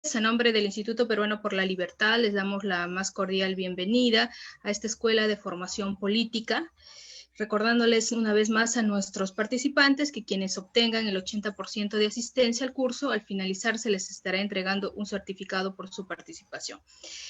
A nombre del Instituto Peruano por la Libertad, les damos la más cordial bienvenida a esta escuela de formación política, recordándoles una vez más a nuestros participantes que quienes obtengan el 80% de asistencia al curso, al finalizar se les estará entregando un certificado por su participación.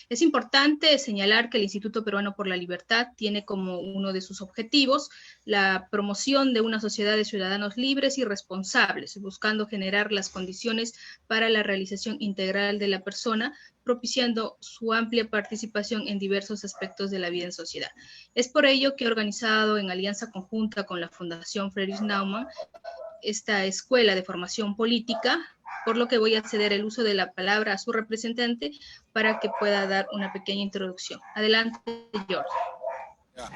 Es importante señalar que el Instituto Peruano por la Libertad tiene como uno de sus objetivos la promoción de una sociedad de ciudadanos libres y responsables, buscando generar las condiciones para la realización integral de la persona, propiciando su amplia participación en diversos aspectos de la vida en sociedad. Es por ello que he organizado en alianza conjunta con la Fundación Friedrich Naumann esta escuela de formación política, por lo que voy a ceder el uso de la palabra a su representante para que pueda dar una pequeña introducción. Adelante, George. Ya.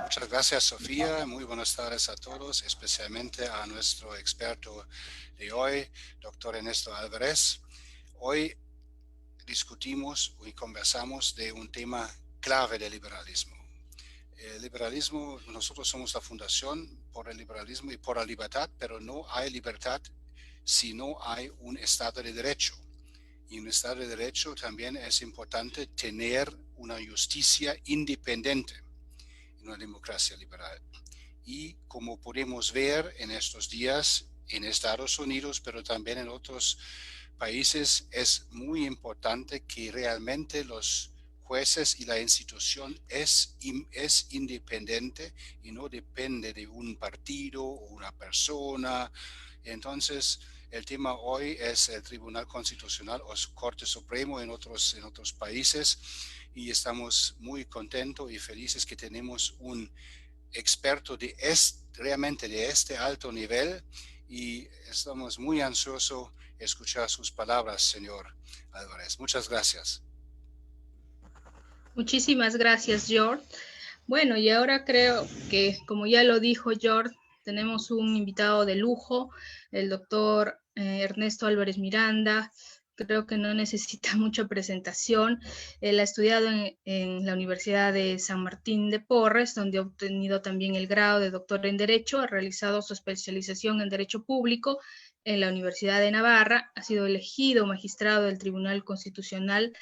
Muchas gracias, Sofía. Muy buenas tardes a todos, especialmente a nuestro experto de hoy, doctor Ernesto Álvarez. Hoy discutimos y conversamos de un tema clave del liberalismo. El liberalismo, nosotros somos la fundación por el liberalismo y por la libertad, pero no hay libertad si no hay un Estado de Derecho. Y en un Estado de Derecho también es importante tener una justicia independiente en una democracia liberal. Y como podemos ver en estos días en Estados Unidos, pero también en otros países, es muy importante que realmente los jueces y la institución es independiente y no depende de un partido o una persona. Entonces, el tema hoy es el Tribunal Constitucional o Corte Supremo en otros países, y estamos muy contentos y felices que tenemos un experto realmente de este alto nivel, y estamos muy ansiosos de escuchar sus palabras, señor Álvarez. Muchas gracias. Muchísimas gracias, George. Bueno, y ahora creo que, como ya lo dijo George, tenemos un invitado de lujo, el doctor Ernesto Álvarez Miranda. Creo que no necesita mucha presentación. Él ha estudiado en la Universidad de San Martín de Porres, donde ha obtenido también el grado de doctor en Derecho, ha realizado su especialización en Derecho Público en la Universidad de Navarra, ha sido elegido magistrado del Tribunal Constitucional,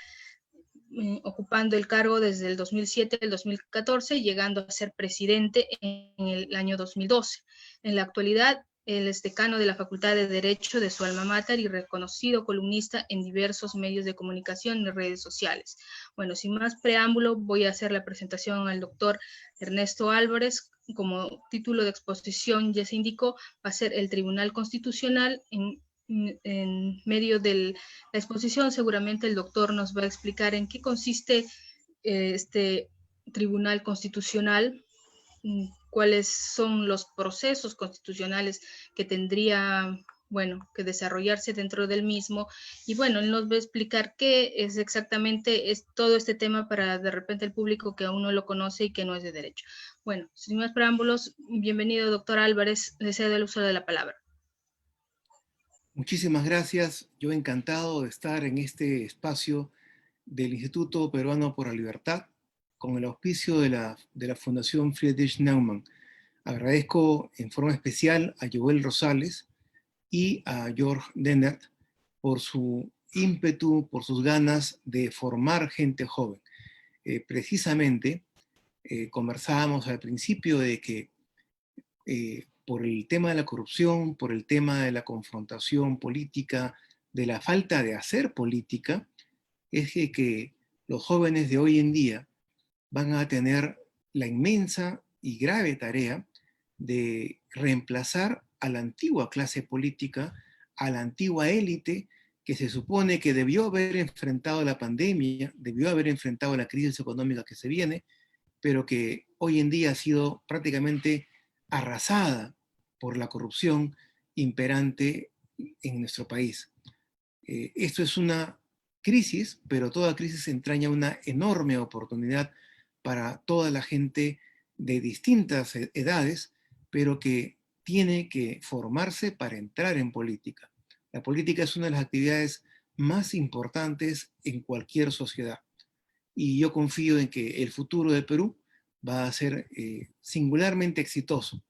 ocupando el cargo desde el 2007 al 2014, llegando a ser presidente en el año 2012. En la actualidad, él es decano de la Facultad de Derecho de su alma mater y reconocido columnista en diversos medios de comunicación y redes sociales. Bueno, sin más preámbulo, voy a hacer la presentación al doctor Ernesto Álvarez. Como título de exposición ya se indicó, va a ser el Tribunal Constitucional. En medio de la exposición seguramente el doctor nos va a explicar en qué consiste este Tribunal Constitucional, cuáles son los procesos constitucionales que tendría, bueno, que desarrollarse dentro del mismo, y bueno, él nos va a explicar qué es exactamente todo este tema para de repente el público que aún no lo conoce y que no es de derecho. Bueno, sin más preámbulos, bienvenido, doctor Álvarez, le cedo el uso de la palabra. Muchísimas gracias. Yo encantado de estar en este espacio del Instituto Peruano por la Libertad con el auspicio de la Fundación Friedrich Naumann. Agradezco en forma especial a Joel Rosales y a George Dennert por su ímpetu, por sus ganas de formar gente joven. Precisamente, conversábamos al principio de que por el tema de la corrupción, por el tema de la confrontación política, de la falta de hacer política, es que los jóvenes de hoy en día van a tener la inmensa y grave tarea de reemplazar a la antigua clase política, a la antigua élite que se supone que debió haber enfrentado la pandemia, debió haber enfrentado la crisis económica que se viene, pero que hoy en día ha sido prácticamente arrasada por la corrupción imperante en nuestro país. Esto es una crisis, pero toda crisis entraña una enorme oportunidad para toda la gente de distintas edades, pero que tiene que formarse para entrar en política. La política es una de las actividades más importantes en cualquier sociedad. Y yo confío en que el futuro del Perú va a ser singularmente exitoso,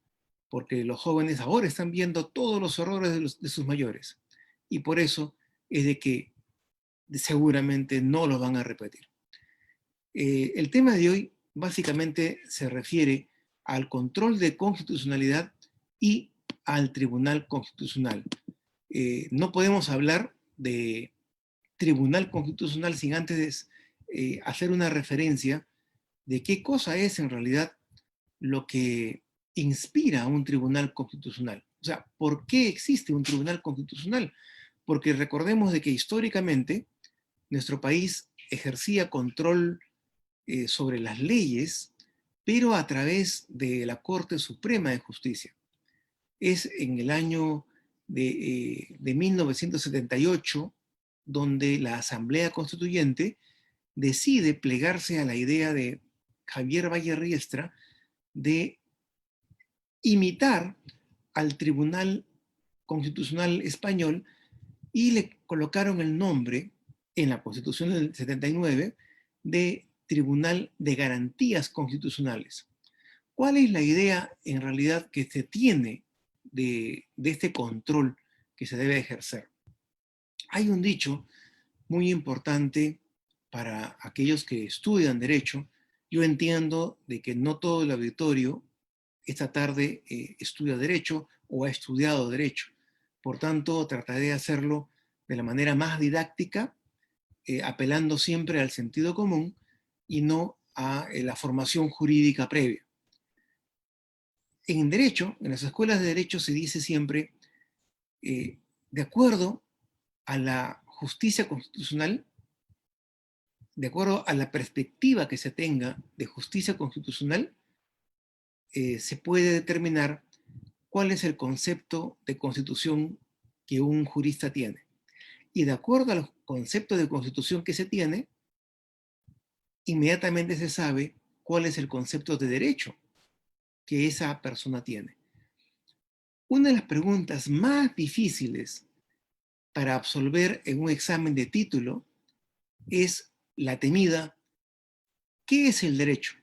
porque los jóvenes ahora están viendo todos los errores de sus mayores. Y por eso es de que seguramente no lo van a repetir. El tema de hoy básicamente se refiere al control de constitucionalidad y al Tribunal Constitucional. No podemos hablar de Tribunal Constitucional sin antes hacer una referencia de qué cosa es en realidad lo que inspira a un Tribunal Constitucional. O sea, ¿por qué existe un Tribunal Constitucional? Porque recordemos de que históricamente nuestro país ejercía control sobre las leyes, pero a través de la Corte Suprema de Justicia. Es en el año de 1978 donde la Asamblea Constituyente decide plegarse a la idea de Javier Valle Riestra de imitar al Tribunal Constitucional Español y le colocaron el nombre en la Constitución del 79 de Tribunal de Garantías Constitucionales. ¿Cuál es la idea en realidad que se tiene de este control que se debe ejercer? Hay un dicho muy importante para aquellos que estudian derecho. Yo entiendo de que no todo el auditorio esta tarde estudia derecho o ha estudiado derecho. Por tanto, trataré de hacerlo de la manera más didáctica, apelando siempre al sentido común y no a la formación jurídica previa. En derecho, en las escuelas de derecho se dice siempre, de acuerdo a la justicia constitucional, de acuerdo a la perspectiva que se tenga de justicia constitucional, se puede determinar cuál es el concepto de constitución que un jurista tiene. Y de acuerdo al concepto de constitución que se tiene, inmediatamente se sabe cuál es el concepto de derecho que esa persona tiene. Una de las preguntas más difíciles para absolver en un examen de título es la temida, ¿qué es el derecho?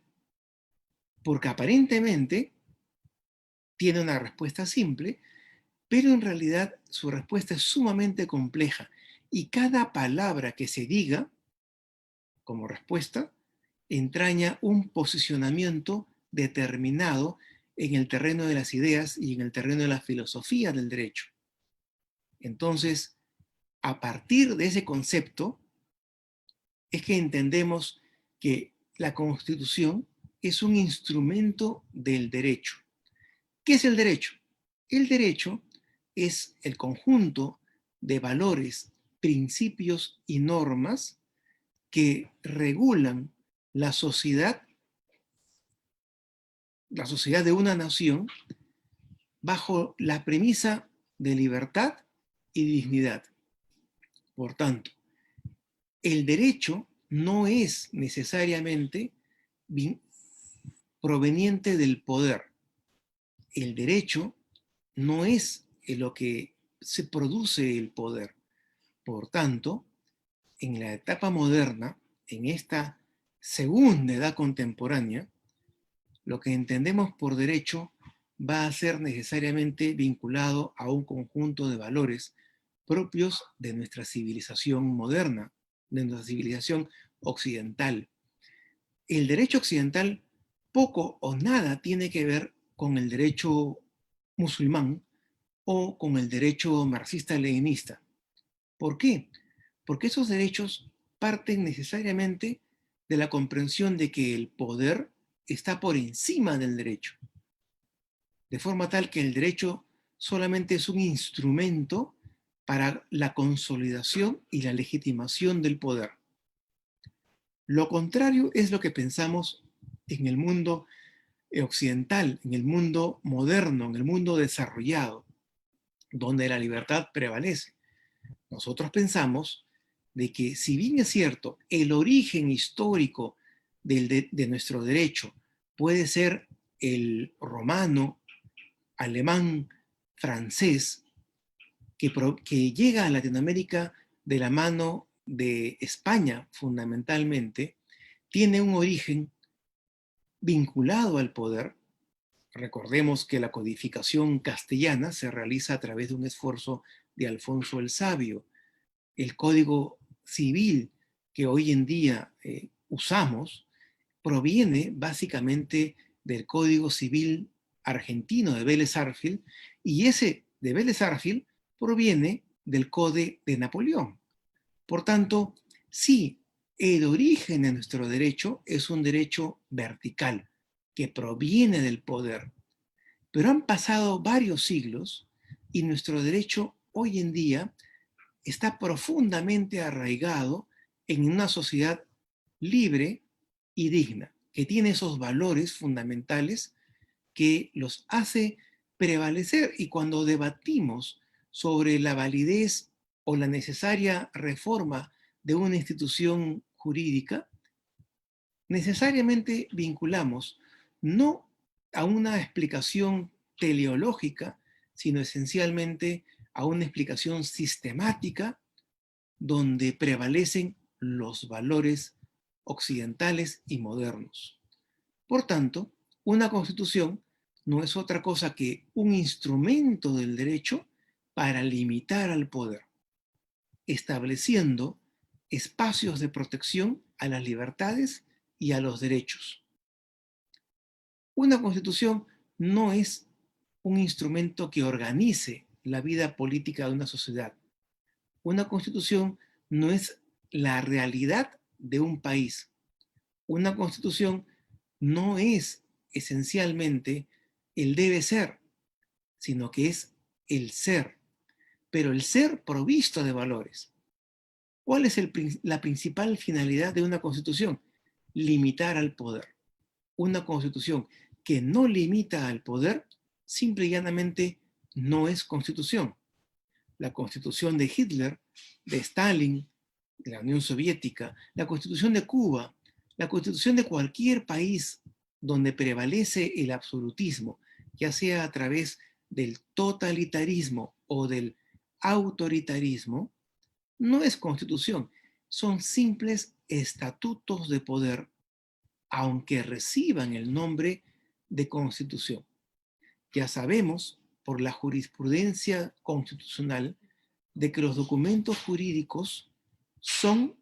Porque aparentemente tiene una respuesta simple, pero en realidad su respuesta es sumamente compleja y cada palabra que se diga como respuesta entraña un posicionamiento determinado en el terreno de las ideas y en el terreno de la filosofía del derecho. Entonces, a partir de ese concepto, es que entendemos que la Constitución es un instrumento del derecho. ¿Qué es el derecho? El derecho es el conjunto de valores, principios y normas que regulan la sociedad de una nación bajo la premisa de libertad y dignidad. Por tanto, el derecho no es necesariamente proveniente del poder. El derecho no es lo que se produce el poder. Por tanto, en la etapa moderna, en esta segunda edad contemporánea, lo que entendemos por derecho va a ser necesariamente vinculado a un conjunto de valores propios de nuestra civilización moderna, de nuestra civilización occidental. El derecho occidental poco o nada tiene que ver con el derecho musulmán o con el derecho marxista-leninista. ¿Por qué? Porque esos derechos parten necesariamente de la comprensión de que el poder está por encima del derecho, de forma tal que el derecho solamente es un instrumento para la consolidación y la legitimación del poder. Lo contrario es lo que pensamos en el mundo occidental, en el mundo moderno, en el mundo desarrollado, donde la libertad prevalece. Nosotros pensamos de que, si bien es cierto, el origen histórico de nuestro derecho puede ser el romano, alemán, francés, que llega a Latinoamérica de la mano de España fundamentalmente, tiene un origen vinculado al poder. Recordemos que la codificación castellana se realiza a través de un esfuerzo de Alfonso el Sabio. El Código civil que hoy en día usamos proviene básicamente del Código Civil argentino de Vélez Sarsfield, y ese de Vélez Sarsfield proviene del Código de Napoleón. Por tanto, sí, el origen de nuestro derecho es un derecho vertical, que proviene del poder. Pero han pasado varios siglos y nuestro derecho hoy en día está profundamente arraigado en una sociedad libre y digna, que tiene esos valores fundamentales que los hace prevalecer. Y cuando debatimos sobre la validez o la necesaria reforma de una institución jurídica, necesariamente vinculamos no a una explicación teleológica, sino esencialmente a una explicación sistemática donde prevalecen los valores occidentales y modernos. Por tanto, una constitución no es otra cosa que un instrumento del derecho para limitar al poder, estableciendo espacios de protección a las libertades y a los derechos. Una constitución no es un instrumento que organice la vida política de una sociedad. Una constitución no es la realidad de un país. Una constitución no es esencialmente el debe ser, sino que es el ser, pero el ser provisto de valores. ¿Cuál es la principal finalidad de una constitución? Limitar al poder. Una constitución que no limita al poder, simple y llanamente no es constitución. La constitución de Hitler, de Stalin, de la Unión Soviética, la constitución de Cuba, la constitución de cualquier país donde prevalece el absolutismo, ya sea a través del totalitarismo o del autoritarismo, no es constitución, son simples estatutos de poder, aunque reciban el nombre de constitución. Ya sabemos, por la jurisprudencia constitucional, de que los documentos jurídicos son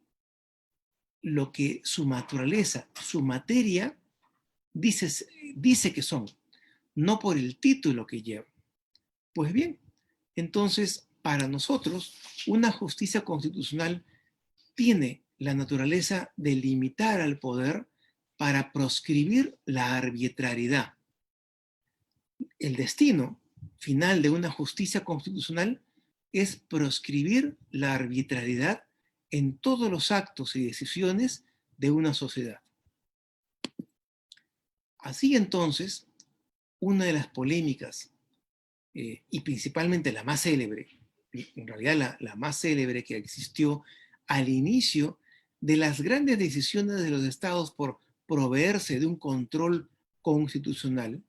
lo que su naturaleza, su materia, dice que son, no por el título que llevan. Pues bien, entonces, para nosotros, una justicia constitucional tiene la naturaleza de limitar al poder para proscribir la arbitrariedad. El destino final de una justicia constitucional es proscribir la arbitrariedad en todos los actos y decisiones de una sociedad. Así entonces, una de las polémicas, y principalmente la más célebre, en realidad la más célebre que existió al inicio de las grandes decisiones de los estados por proveerse de un control constitucional,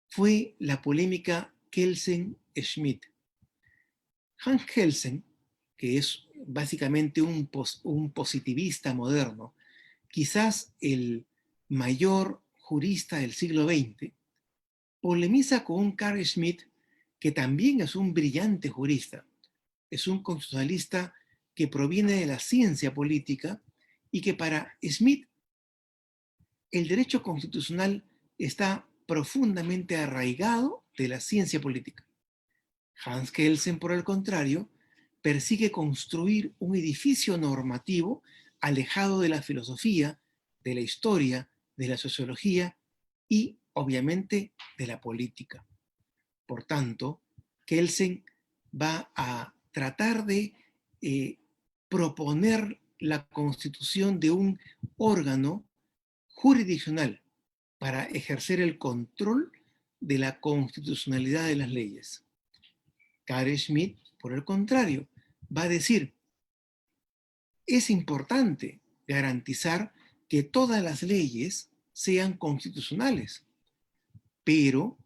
fue la polémica Kelsen-Schmidt. Hans Kelsen, que es básicamente un positivista moderno, quizás el mayor jurista del siglo XX, polemiza con un Carl Schmitt que también es un brillante jurista, es un constitucionalista que proviene de la ciencia política y que para Schmitt el derecho constitucional está profundamente arraigado de la ciencia política. Hans Kelsen, por el contrario, persigue construir un edificio normativo alejado de la filosofía, de la historia, de la sociología y, obviamente, de la política. Por tanto, Kelsen va a tratar de proponer la constitución de un órgano jurisdiccional para ejercer el control de la constitucionalidad de las leyes. Carl Schmitt, por el contrario, va a decir, es importante garantizar que todas las leyes sean constitucionales, pero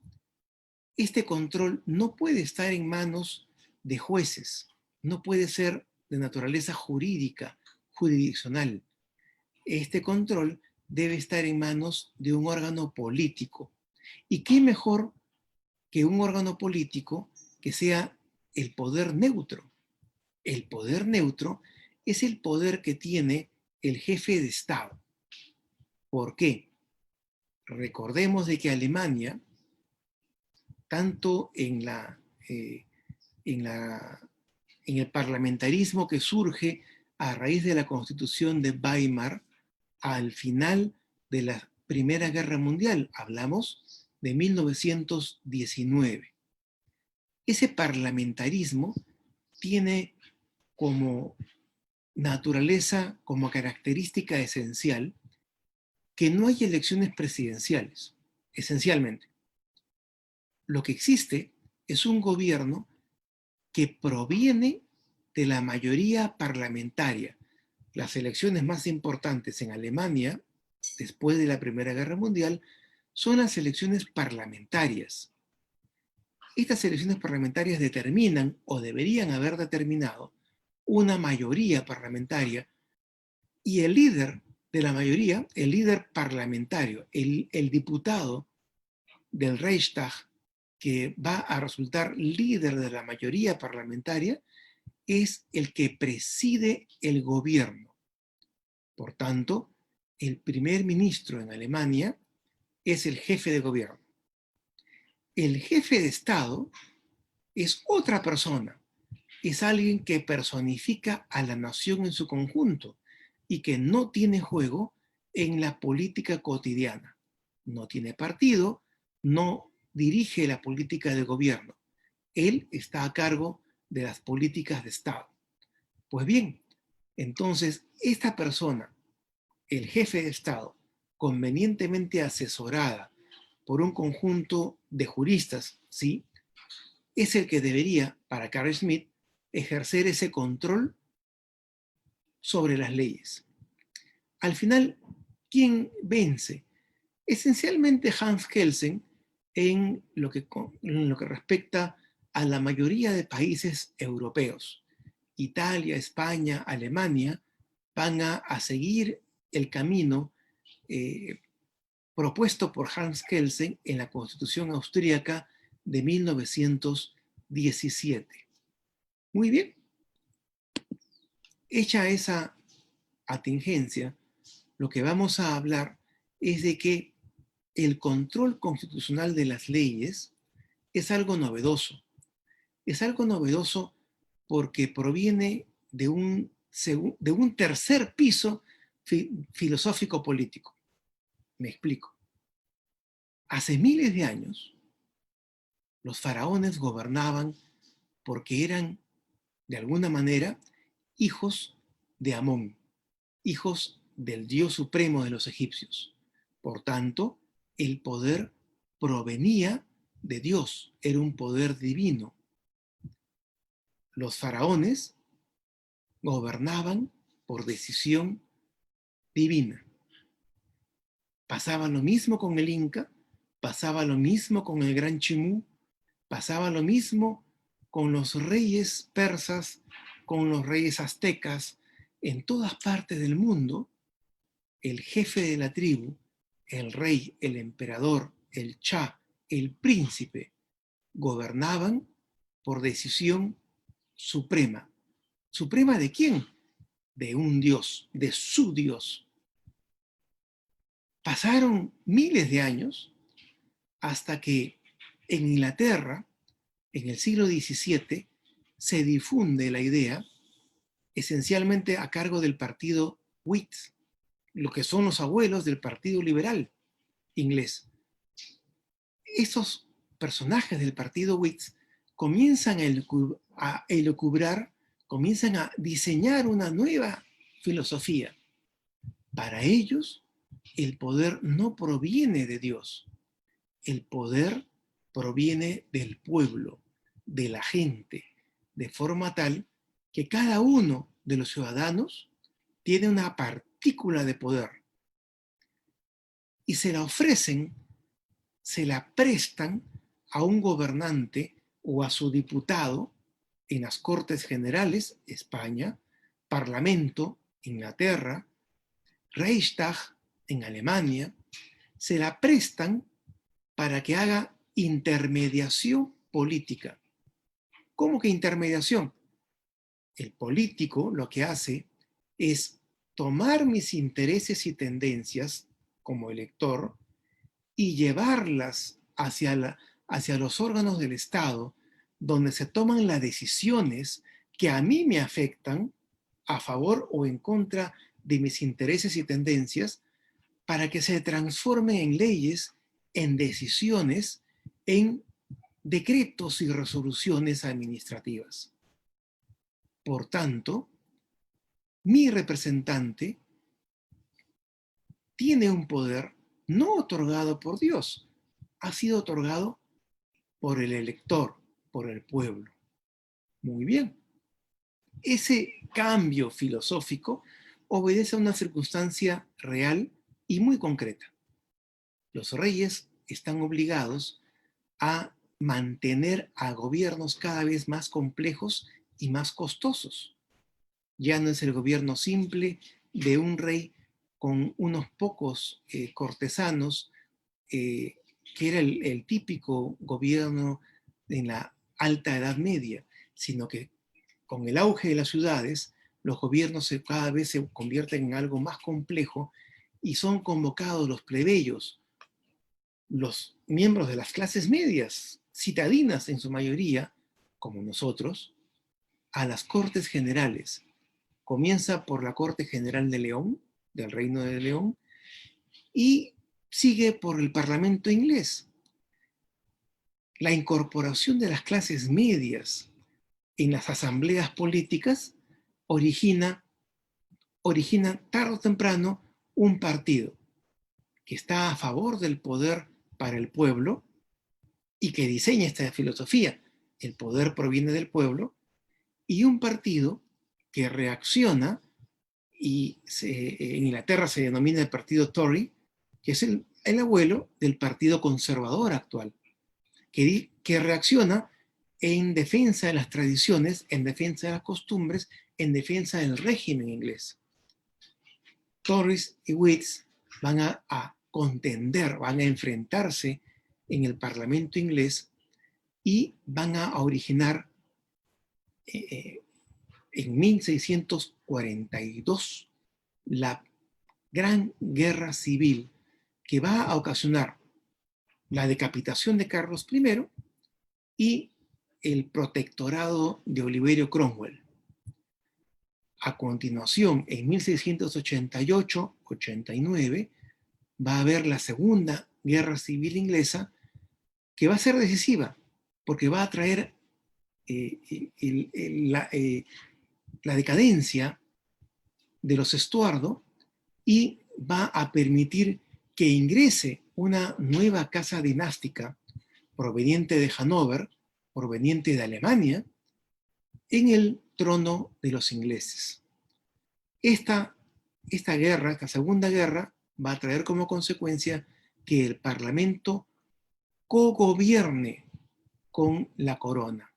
este control no puede estar en manos de jueces, no puede ser de naturaleza jurídica, jurisdiccional. Este control debe estar en manos de un órgano político. ¿Y qué mejor que un órgano político que sea el poder neutro? El poder neutro es el poder que tiene el jefe de Estado. ¿Por qué? Recordemos de que Alemania, tanto en el parlamentarismo que surge a raíz de la Constitución de Weimar al final de la Primera Guerra Mundial, hablamos de 1919. Ese parlamentarismo tiene como naturaleza, como característica esencial, que no hay elecciones presidenciales, esencialmente. Lo que existe es un gobierno que proviene de la mayoría parlamentaria. Las elecciones más importantes en Alemania, después de la Primera Guerra Mundial, son las elecciones parlamentarias. Estas elecciones parlamentarias determinan, o deberían haber determinado, una mayoría parlamentaria, y el líder de la mayoría, el líder parlamentario, el diputado del Reichstag, que va a resultar líder de la mayoría parlamentaria, es el que preside el gobierno. Por tanto, el primer ministro en Alemania es el jefe de gobierno. El jefe de Estado es otra persona, es alguien que personifica a la nación en su conjunto y que no tiene juego en la política cotidiana. No tiene partido, no dirige la política de gobierno. Él está a cargo de las políticas de Estado. Pues bien, entonces esta persona, el jefe de Estado, convenientemente asesorada por un conjunto de juristas, ¿sí?, es el que debería, para Carl Schmitt, ejercer ese control sobre las leyes. Al final, ¿quién vence? Esencialmente Hans Kelsen en lo que respecta a la mayoría de países europeos. Italia, España, Alemania van a seguir el camino propuesto por Hans Kelsen en la Constitución austríaca de 1917. Muy bien. Hecha esa atingencia, lo que vamos a hablar es de que el control constitucional de las leyes es algo novedoso. Es algo novedoso porque proviene de un tercer piso filosófico-político. Me explico. Hace miles de años, los faraones gobernaban porque eran, de alguna manera, hijos de Amón, hijos del dios supremo de los egipcios. Por tanto, el poder provenía de Dios, era un poder divino. Los faraones gobernaban por decisión divina. Pasaba lo mismo con el Inca, pasaba lo mismo con el Gran Chimú, pasaba lo mismo con los reyes persas, con los reyes aztecas. En todas partes del mundo, el jefe de la tribu, el rey, el emperador, el Shah, el príncipe, gobernaban por decisión suprema. ¿Suprema de quién? De un dios, de su dios. Pasaron miles de años hasta que en Inglaterra, en el siglo XVII, se difunde la idea, esencialmente a cargo del partido Whigs, lo que son los abuelos del Partido Liberal inglés. Esos personajes del partido Whigs comienzan a elucubrar, comienzan a diseñar una nueva filosofía. Para ellos, el poder no proviene de Dios. El poder proviene del pueblo, de la gente, de forma tal que cada uno de los ciudadanos tiene una partícula de poder y se la ofrecen, se la prestan a un gobernante o a su diputado en las Cortes Generales, España, Parlamento, Inglaterra, Reichstag, en Alemania, se la prestan para que haga intermediación política. ¿Cómo que intermediación? El político lo que hace es tomar mis intereses y tendencias como elector y llevarlas hacia los órganos del Estado, donde se toman las decisiones que a mí me afectan a favor o en contra de mis intereses y tendencias, para que se transformen en leyes, en decisiones, en decretos y resoluciones administrativas. Por tanto, mi representante tiene un poder no otorgado por Dios, ha sido otorgado por el elector, por el pueblo. Muy bien. Ese cambio filosófico obedece a una circunstancia real y muy concreta. Los reyes están obligados a mantener a gobiernos cada vez más complejos y más costosos. Ya no es el gobierno simple de un rey con unos pocos cortesanos, que era el típico gobierno en la alta Edad Media, sino que con el auge de las ciudades, los gobiernos cada vez se convierten en algo más complejo y son convocados los plebeyos, los miembros de las clases medias, citadinas en su mayoría, como nosotros, a las Cortes Generales. Comienza por la Corte General de León, del Reino de León, y sigue por el Parlamento inglés. La incorporación de las clases medias en las asambleas políticas origina tarde o temprano un partido que está a favor del poder para el pueblo y que diseña esta filosofía. El poder proviene del pueblo, y un partido que reacciona, y en Inglaterra se denomina el partido Tory, que es el abuelo del partido conservador actual, que reacciona en defensa de las tradiciones, en defensa de las costumbres, en defensa del régimen inglés. Tories y Whigs van a contender, van a enfrentarse en el Parlamento inglés y van a originar en 1642 la Gran Guerra Civil, que va a ocasionar la decapitación de Carlos I y el protectorado de Oliverio Cromwell. A continuación, en 1688-89, va a haber la Segunda Guerra Civil Inglesa, que va a ser decisiva, porque va a traer la decadencia de los Estuardo y va a permitir que ingrese una nueva casa dinástica proveniente de Hannover, proveniente de Alemania, en el trono de los ingleses. Esta guerra, esta Segunda Guerra, va a traer como consecuencia que el Parlamento cogobierne con la corona.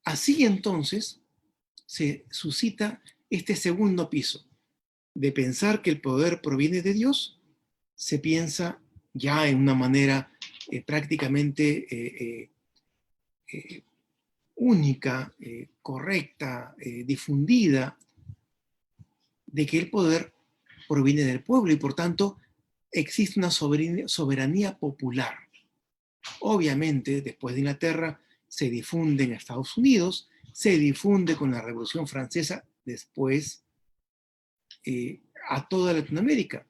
Así entonces se suscita este segundo piso. De pensar que el poder proviene de Dios, se piensa ya en una manera prácticamente única, correcta, difundida, de que el poder proviene del pueblo y por tanto existe una soberanía popular. Obviamente, después de Inglaterra, se difunde en Estados Unidos, se difunde con la Revolución Francesa, después a toda Latinoamérica.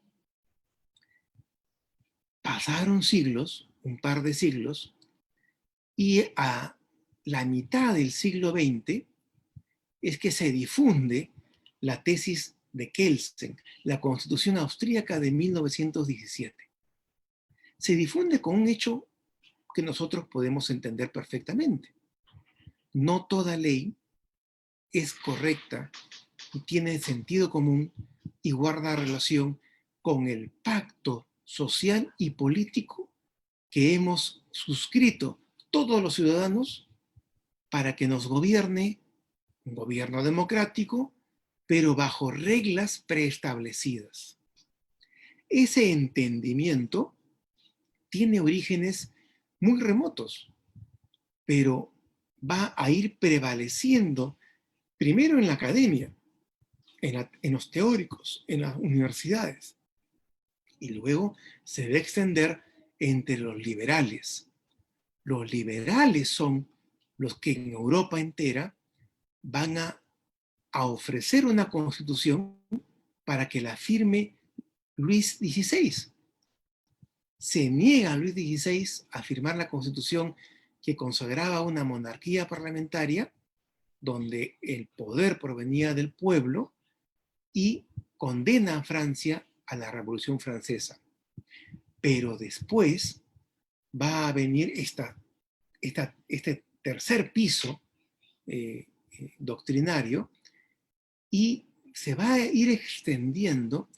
Pasaron siglos, un par de siglos, y a la mitad del siglo XX es que se difunde la tesis de Kelsen, la Constitución Austríaca de 1917. Se difunde con un hecho que nosotros podemos entender perfectamente. No toda ley es correcta, tiene sentido común y guarda relación con el pacto social y político que hemos suscrito todos los ciudadanos para que nos gobierne un gobierno democrático, pero bajo reglas preestablecidas. Ese entendimiento tiene orígenes muy remotos, pero va a ir prevaleciendo primero en la academia en los teóricos, en las universidades. Y luego se debe extender entre los liberales. Los liberales son los que en Europa entera van a ofrecer una constitución para que la firme Luis XVI. Se niega a Luis XVI a firmar la constitución que consagraba una monarquía parlamentaria donde el poder provenía del pueblo y condena a Francia a la Revolución Francesa. Pero después va a venir este tercer piso doctrinario y se va a ir extendiendo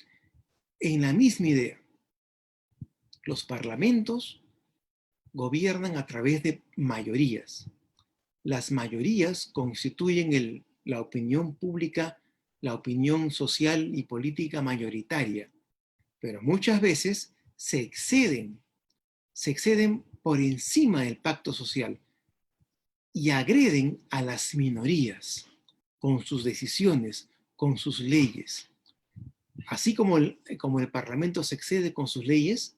en la misma idea. Los parlamentos gobiernan a través de mayorías. Las mayorías constituyen la opinión pública, la opinión social y política mayoritaria, pero muchas veces se exceden por encima del pacto social y agreden a las minorías con sus decisiones, con sus leyes. Así como el Parlamento se excede con sus leyes,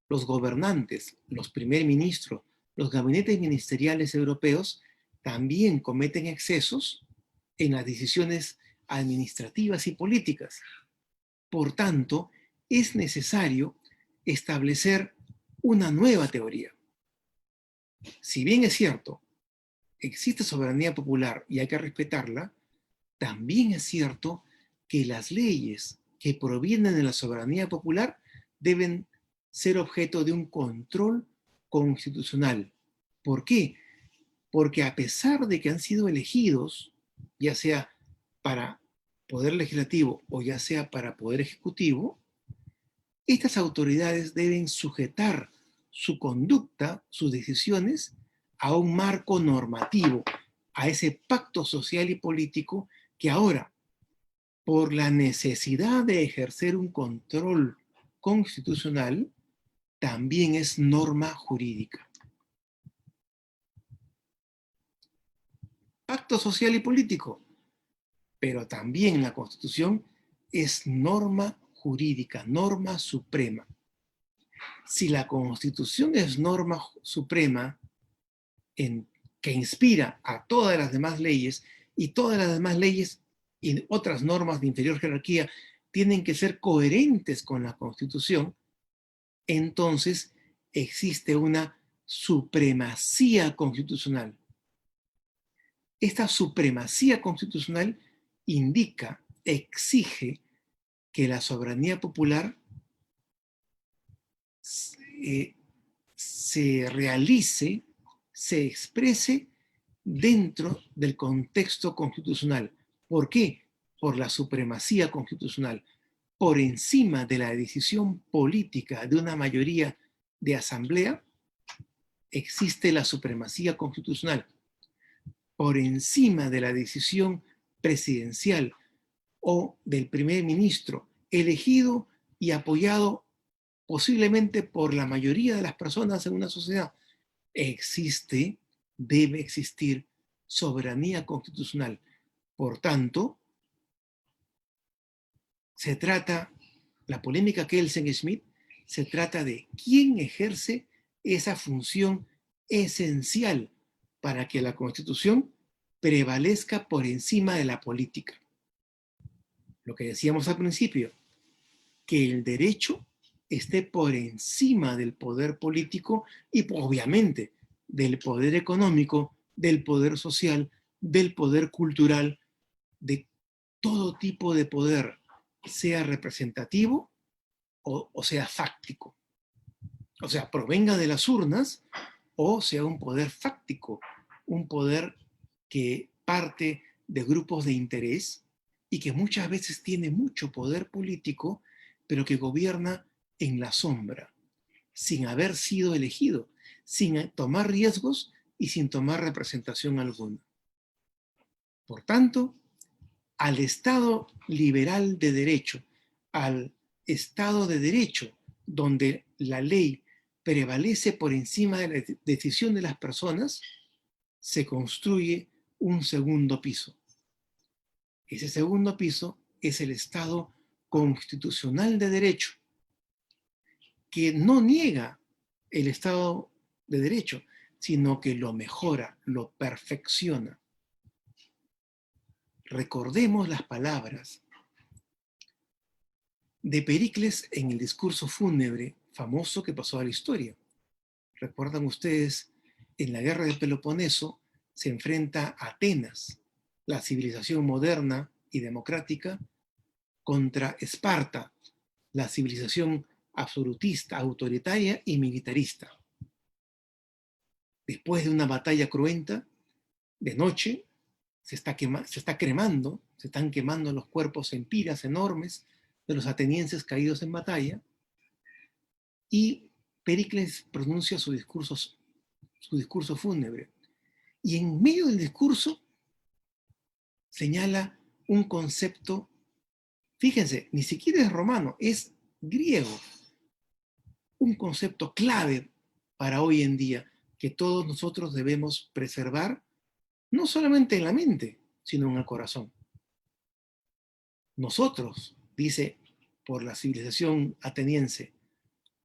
los gobernantes, los primer ministros, los gabinetes ministeriales europeos también cometen excesos en las decisiones administrativas y políticas. Por tanto, es necesario establecer una nueva teoría. Si bien es cierto, existe soberanía popular y hay que respetarla, también es cierto que las leyes que provienen de la soberanía popular deben ser objeto de un control constitucional. ¿Por qué? Porque a pesar de que han sido elegidos, ya sea para poder legislativo o ya sea para poder ejecutivo, estas autoridades deben sujetar su conducta, sus decisiones, a un marco normativo, a ese pacto social y político que ahora, por la necesidad de ejercer un control constitucional, también es norma jurídica. Pacto social y político, pero también la Constitución es norma jurídica, norma suprema. Si la Constitución es norma suprema que inspira a todas las demás leyes, y todas las demás leyes y otras normas de inferior jerarquía tienen que ser coherentes con la Constitución, entonces existe una supremacía constitucional. Esta supremacía constitucional indica, exige que la soberanía popular se realice, se exprese dentro del contexto constitucional. ¿Por qué? Por la supremacía constitucional. Por encima de la decisión política de una mayoría de asamblea, existe la supremacía constitucional. Por encima de la decisión presidencial o del primer ministro, elegido y apoyado posiblemente por la mayoría de las personas en una sociedad, debe existir soberanía constitucional. Por tanto, se trata, la polémica Kelsen-Schmidt, se trata de quién ejerce esa función esencial para que la Constitución prevalezca por encima de la política. Lo que decíamos al principio, que el derecho esté por encima del poder político y obviamente del poder económico, del poder social, del poder cultural, de todo tipo de poder, sea representativo o sea fáctico. O sea, provenga de las urnas o sea un poder fáctico, un poder que parte de grupos de interés y que muchas veces tiene mucho poder político, pero que gobierna en la sombra, sin haber sido elegido, sin tomar riesgos y sin tomar representación alguna. Por tanto, al Estado liberal de derecho, al Estado de derecho, donde la ley prevalece por encima de la decisión de las personas, se construye un segundo piso. Ese segundo piso es el Estado constitucional de derecho, que no niega el Estado de derecho, sino que lo mejora, lo perfecciona. Recordemos las palabras de Pericles en el discurso fúnebre famoso que pasó a la historia. Recuerdan ustedes, en la guerra del Peloponeso se enfrenta a Atenas, la civilización moderna y democrática, contra Esparta, la civilización absolutista, autoritaria y militarista. Después de una batalla cruenta, de noche, se están quemando los cuerpos en piras enormes de los atenienses caídos en batalla, y Pericles pronuncia su discurso fúnebre. Y en medio del discurso señala un concepto, fíjense, ni siquiera es romano, es griego, un concepto clave para hoy en día que todos nosotros debemos preservar, no solamente en la mente, sino en el corazón. Nosotros, dice por la civilización ateniense,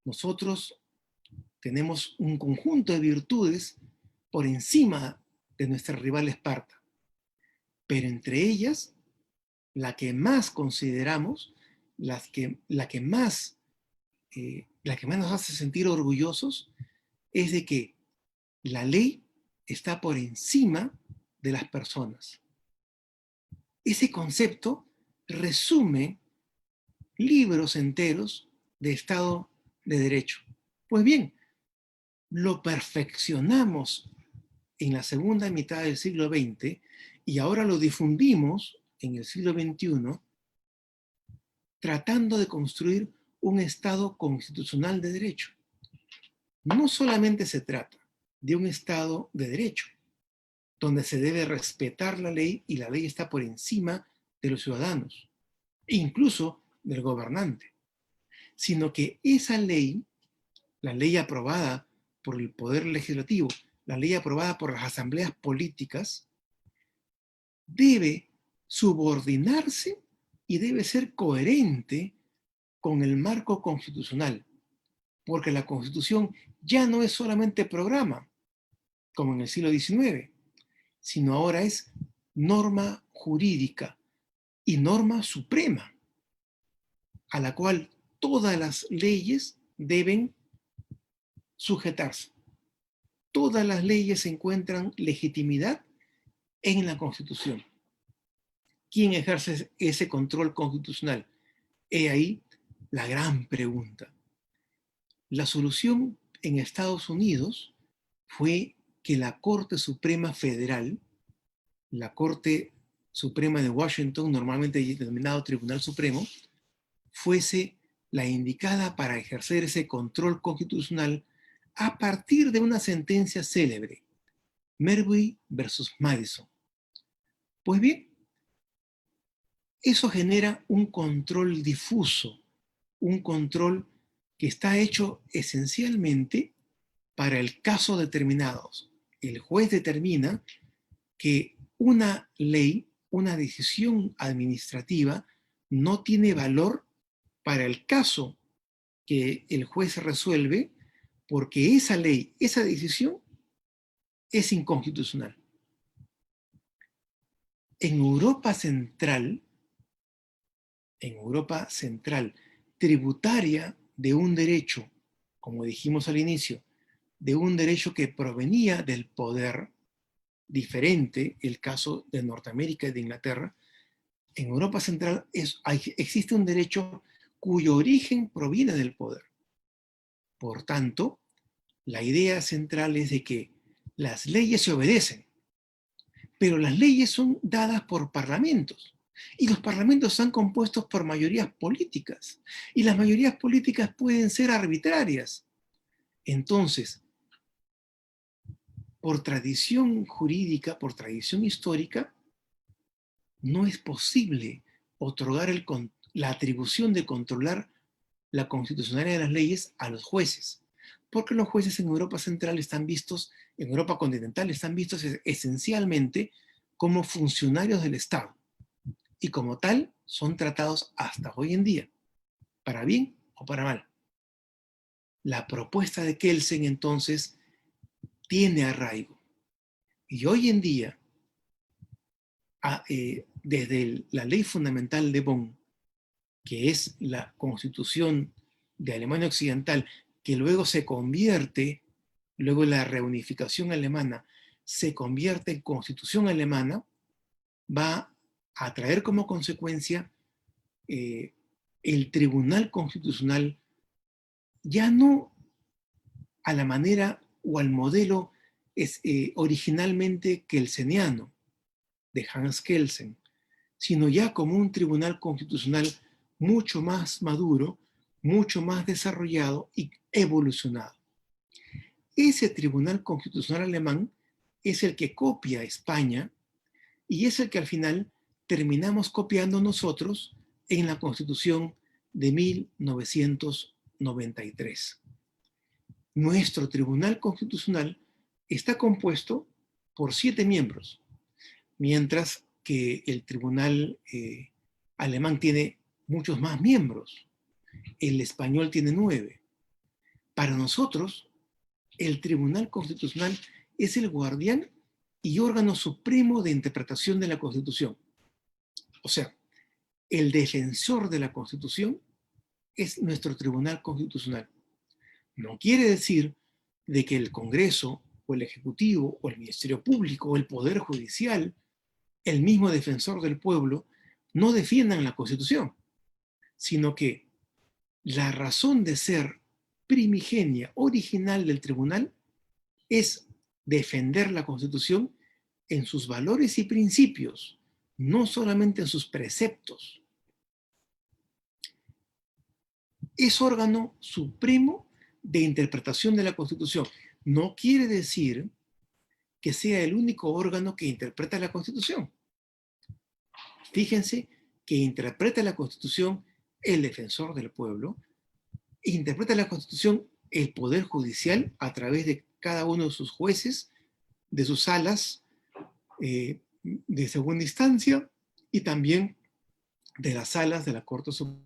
nosotros tenemos un conjunto de virtudes por encima de nuestra rival Esparta, pero entre ellas, la que más consideramos, la que más nos hace sentir orgullosos, es de que la ley está por encima de las personas. Ese concepto resume libros enteros de Estado de Derecho. Pues bien, lo perfeccionamos en la segunda mitad del siglo XX y ahora lo difundimos en el siglo XXI, tratando de construir un Estado constitucional de derecho. No solamente se trata de un Estado de derecho, donde se debe respetar la ley y la ley está por encima de los ciudadanos, incluso del gobernante, sino que esa ley, la ley aprobada por el Poder Legislativo, la ley aprobada por las asambleas políticas, debe subordinarse y debe ser coherente con el marco constitucional, porque la Constitución ya no es solamente programa, como en el siglo XIX, sino ahora es norma jurídica y norma suprema, a la cual todas las leyes deben sujetarse. Todas las leyes encuentran legitimidad en la Constitución. ¿Quién ejerce ese control constitucional? He ahí la gran pregunta. La solución en Estados Unidos fue que la Corte Suprema Federal, la Corte Suprema de Washington, normalmente denominado Tribunal Supremo, fuese la indicada para ejercer ese control constitucional a partir de una sentencia célebre, Marbury versus Madison. Pues bien, eso genera un control difuso, un control que está hecho esencialmente para el caso determinados. El juez determina que una ley, una decisión administrativa, no tiene valor para el caso que el juez resuelve, porque esa ley, esa decisión, es inconstitucional. En Europa Central, tributaria de un derecho, como dijimos al inicio, de un derecho que provenía del poder, diferente el caso de Norteamérica y de Inglaterra, en Europa Central existe un derecho cuyo origen proviene del poder. Por tanto, la idea central es de que las leyes se obedecen, pero las leyes son dadas por parlamentos, y los parlamentos están compuestos por mayorías políticas, y las mayorías políticas pueden ser arbitrarias. Entonces, por tradición jurídica, por tradición histórica, no es posible otorgar la atribución de controlar la constitucionalidad de las leyes a los jueces, porque los jueces en Europa Central en Europa continental están vistos esencialmente como funcionarios del Estado, y como tal son tratados hasta hoy en día, para bien o para mal. La propuesta de Kelsen entonces tiene arraigo. Y hoy en día, desde la ley fundamental de Bonn, que es la constitución de Alemania Occidental, que luego se convierte, luego la reunificación alemana, se convierte en constitución alemana, va a traer como consecuencia el Tribunal Constitucional ya no a la manera o al modelo originalmente kelseniano de Hans Kelsen, sino ya como un tribunal constitucional mucho más maduro, mucho más desarrollado y evolucionado. Ese tribunal constitucional alemán es el que copia a España y es el que al final terminamos copiando nosotros en la Constitución de 1993. Nuestro Tribunal Constitucional está compuesto por 7 miembros, mientras que el Tribunal alemán tiene muchos más miembros. El español tiene 9. Para nosotros, el Tribunal Constitucional es el guardián y órgano supremo de interpretación de la Constitución. O sea, el defensor de la Constitución es nuestro Tribunal Constitucional. No quiere decir de que el Congreso o el Ejecutivo o el Ministerio Público o el Poder Judicial, el mismo defensor del pueblo, no defiendan la Constitución, sino que la razón de ser primigenia, original del tribunal, es defender la Constitución en sus valores y principios, no solamente en sus preceptos. Es órgano supremo de interpretación de la Constitución. No quiere decir que sea el único órgano que interpreta la Constitución. Fíjense que interpreta la Constitución el defensor del pueblo, interpreta la Constitución el Poder Judicial a través de cada uno de sus jueces, de sus salas de segunda instancia y también de las salas de la Corte Suprema.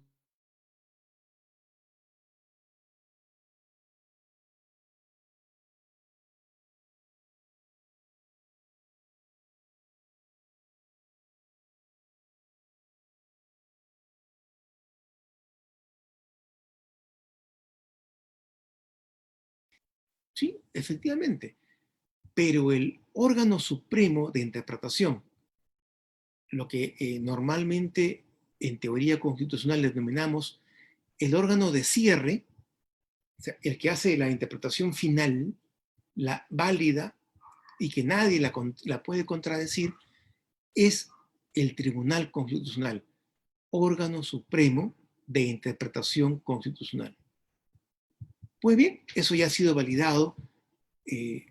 Sí, efectivamente, pero el órgano supremo de interpretación, lo que normalmente en teoría constitucional denominamos el órgano de cierre, o sea, el que hace la interpretación final, la válida y que nadie la puede contradecir, es el Tribunal Constitucional, órgano supremo de interpretación constitucional. Pues bien, eso ya ha sido validado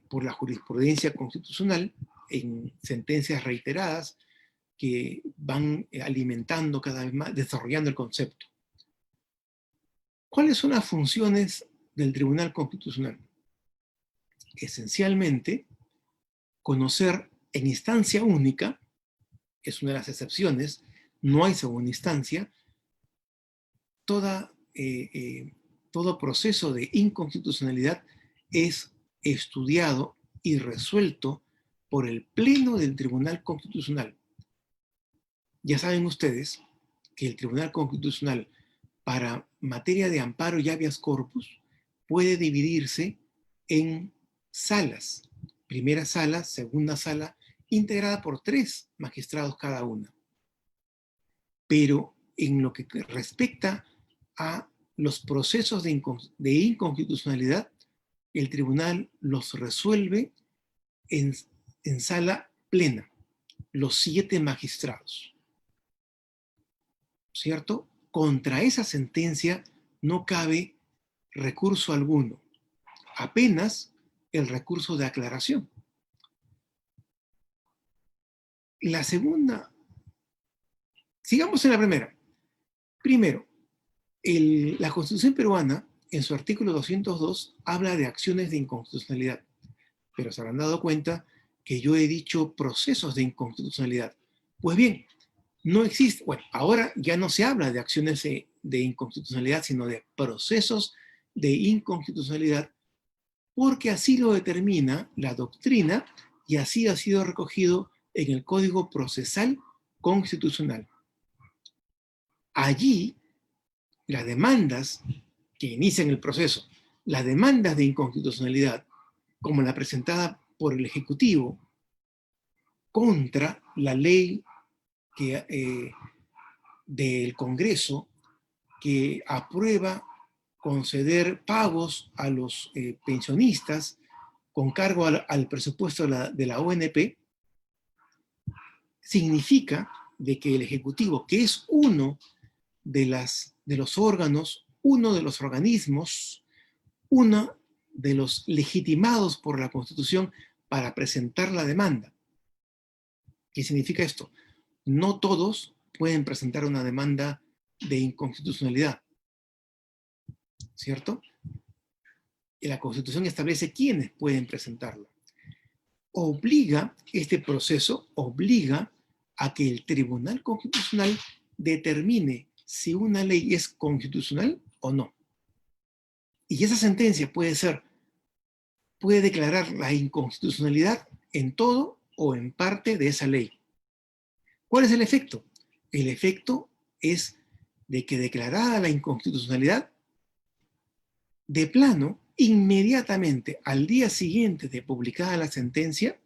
por la jurisprudencia constitucional en sentencias reiteradas que van alimentando cada vez más, desarrollando el concepto. ¿Cuáles son las funciones del Tribunal Constitucional? Esencialmente, conocer en instancia única, es una de las excepciones, no hay segunda instancia, todo proceso de inconstitucionalidad es estudiado y resuelto por el Pleno del Tribunal Constitucional. Ya saben ustedes que el Tribunal Constitucional, para materia de amparo y habeas corpus, puede dividirse en salas. Primera sala, segunda sala, integrada por 3 magistrados cada una. Pero en lo que respecta a los procesos de inconstitucionalidad, el tribunal los resuelve en sala plena, los 7 magistrados. ¿Cierto? Contra esa sentencia no cabe recurso alguno, apenas el recurso de aclaración. La segunda, sigamos en la primera. Primero, la Constitución peruana, en su artículo 202, habla de acciones de inconstitucionalidad, pero se habrán dado cuenta que yo he dicho procesos de inconstitucionalidad. Pues bien, no existe, bueno, ahora ya no se habla de acciones de inconstitucionalidad, sino de procesos de inconstitucionalidad, porque así lo determina la doctrina y así ha sido recogido en el Código Procesal Constitucional. Allí, las demandas que inician el proceso, las demandas de inconstitucionalidad, como la presentada por el Ejecutivo contra la ley del Congreso que aprueba conceder pagos a los pensionistas con cargo al presupuesto de la ONP, significa de que el Ejecutivo, que es uno de los órganos, uno de los organismos, uno de los legitimados por la Constitución para presentar la demanda. ¿Qué significa esto? No todos pueden presentar una demanda de inconstitucionalidad, ¿cierto? Y la Constitución establece quiénes pueden presentarla. Este proceso obliga a que el Tribunal Constitucional determine si una ley es constitucional o no. Y esa sentencia puede declarar la inconstitucionalidad en todo o en parte de esa ley. ¿Cuál es el efecto? El efecto es de que declarada la inconstitucionalidad, de plano, inmediatamente al día siguiente de publicada la sentencia,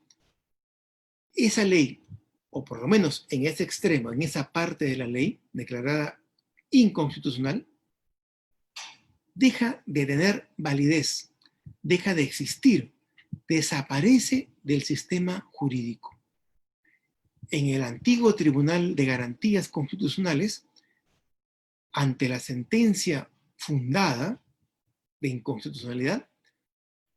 esa ley, o por lo menos en ese extremo, en esa parte de la ley declarada inconstitucional, deja de tener validez, deja de existir, desaparece del sistema jurídico. En el antiguo Tribunal de Garantías Constitucionales, ante la sentencia fundada de inconstitucionalidad,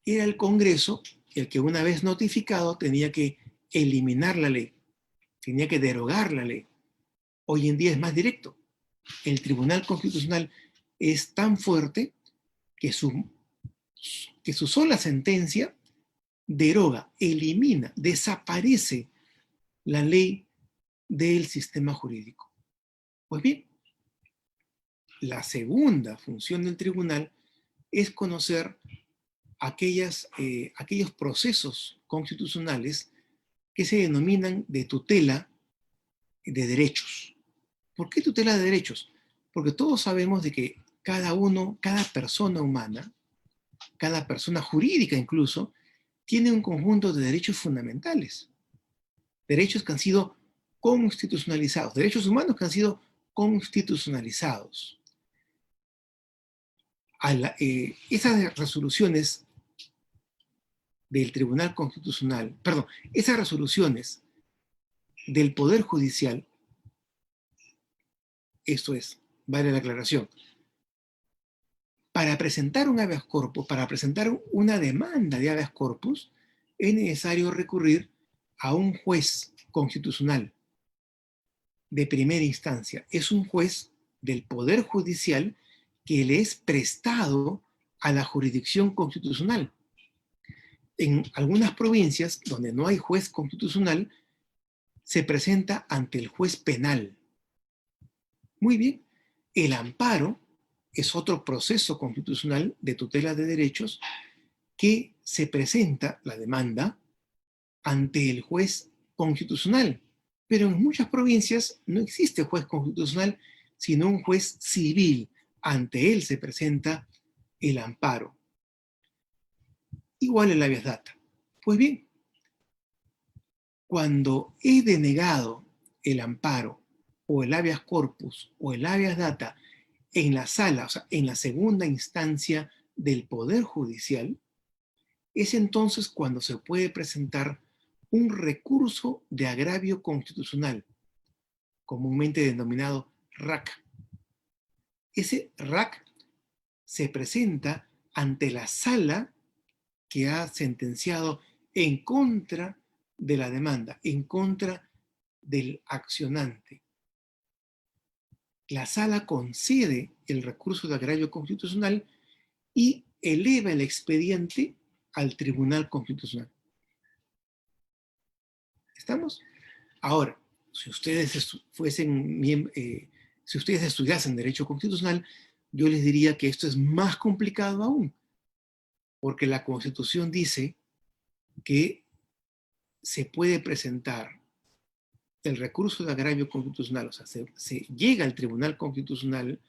era el Congreso el que, una vez notificado, tenía que eliminar la ley, tenía que derogar la ley. Hoy en día es más directo. El Tribunal Constitucional es tan fuerte que su sola sentencia deroga, elimina, desaparece la ley del sistema jurídico. Pues bien, la segunda función del tribunal es conocer aquellos procesos constitucionales que se denominan de tutela de derechos. ¿Por qué tutela de derechos? Porque todos sabemos de que cada persona humana, cada persona jurídica incluso, tiene un conjunto de derechos fundamentales. Derechos que han sido constitucionalizados, derechos humanos que han sido constitucionalizados. Esas resoluciones del Tribunal Constitucional, perdón, esas resoluciones del Poder Judicial, esto es, vale la aclaración, para presentar un habeas corpus, para presentar una demanda de habeas corpus, es necesario recurrir a un juez constitucional de primera instancia. Es un juez del Poder Judicial que le es prestado a la jurisdicción constitucional. En algunas provincias donde no hay juez constitucional, se presenta ante el juez penal. Muy bien, el amparo es otro proceso constitucional de tutela de derechos que se presenta, la demanda, ante el juez constitucional. Pero en muchas provincias no existe juez constitucional, sino un juez civil. Ante él se presenta el amparo. Igual el habeas data. Pues bien, cuando es denegado el amparo o el habeas corpus o el habeas data en la sala, o sea, en la segunda instancia del Poder Judicial, es entonces cuando se puede presentar un recurso de agravio constitucional, comúnmente denominado RAC. Ese RAC se presenta ante la sala que ha sentenciado en contra de la demanda, en contra del accionante. La sala concede el recurso de agravio constitucional y eleva el expediente al Tribunal Constitucional. ¿Estamos? Ahora, si ustedes si ustedes estudiasen Derecho Constitucional, yo les diría que esto es más complicado aún, porque la Constitución dice que se puede presentar el recurso de agravio constitucional, o sea, se llega al Tribunal Constitucional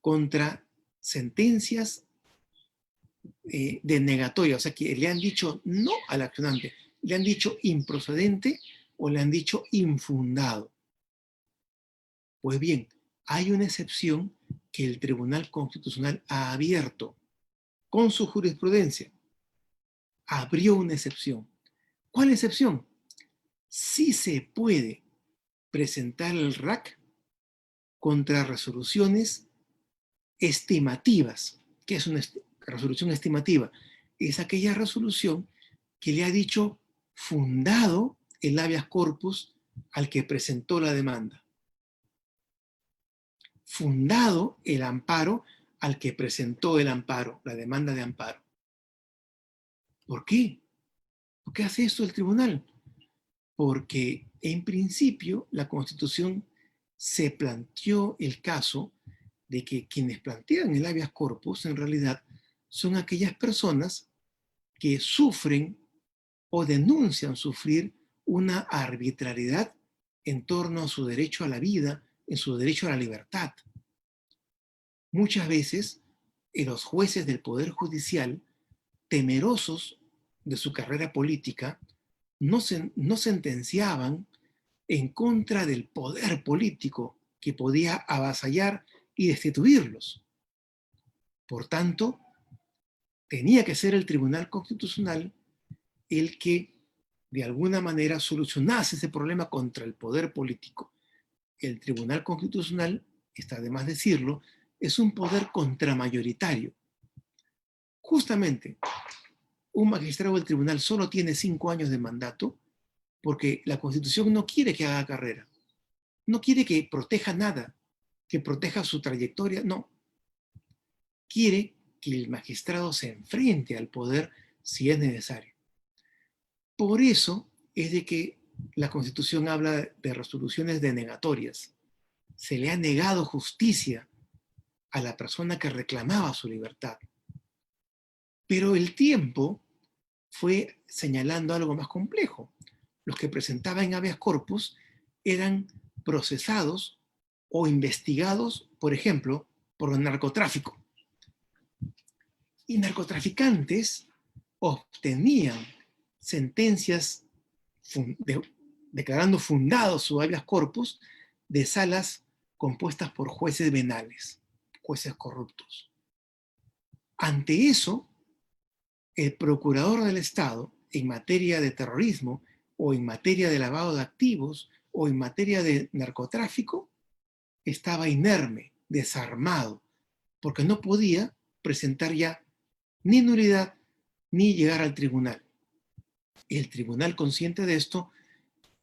contra sentencias denegatoria, o sea, que le han dicho no al accionante, le han dicho improcedente o le han dicho infundado. Pues bien, hay una excepción que el Tribunal Constitucional ha abierto con su jurisprudencia. Abrió una excepción. ¿Cuál excepción? Sí se puede presentar el RAC contra resoluciones estimativas. ¿Qué es una resolución estimativa? Es aquella resolución que le ha dicho fundado el habeas corpus al que presentó la demanda. Fundado el amparo al que presentó el amparo, la demanda de amparo. ¿Por qué? ¿Por qué hace esto el tribunal? Porque en principio la Constitución se planteó el caso de que quienes plantean el habeas corpus en realidad son aquellas personas que sufren o denuncian sufrir una arbitrariedad en torno a su derecho a la vida, en su derecho a la libertad. Muchas veces los jueces del Poder Judicial, temerosos de su carrera política, no sentenciaban en contra del poder político que podía avasallar y destituirlos. Por tanto, tenía que ser el Tribunal Constitucional el que de alguna manera solucionase ese problema contra el poder político. El Tribunal Constitucional, está de más decirlo, es un poder contramayoritario. Justamente, un magistrado del tribunal solo tiene 5 años de mandato porque la Constitución no quiere que haga carrera. No quiere que proteja nada, que proteja su trayectoria, no. Quiere que el magistrado se enfrente al poder si es necesario. Por eso es de que la Constitución habla de resoluciones denegatorias. Se le ha negado justicia a la persona que reclamaba su libertad. Pero el tiempo fue señalando algo más complejo. Los que presentaban habeas corpus eran procesados o investigados, por ejemplo, por el narcotráfico. Y narcotraficantes obtenían sentencias declarando fundados su habeas corpus de salas compuestas por jueces venales, jueces corruptos. Ante eso, el procurador del Estado, en materia de terrorismo, o en materia de lavado de activos, o en materia de narcotráfico, estaba inerme, desarmado, porque no podía presentar ya ni nulidad ni llegar al tribunal. El tribunal, consciente de esto,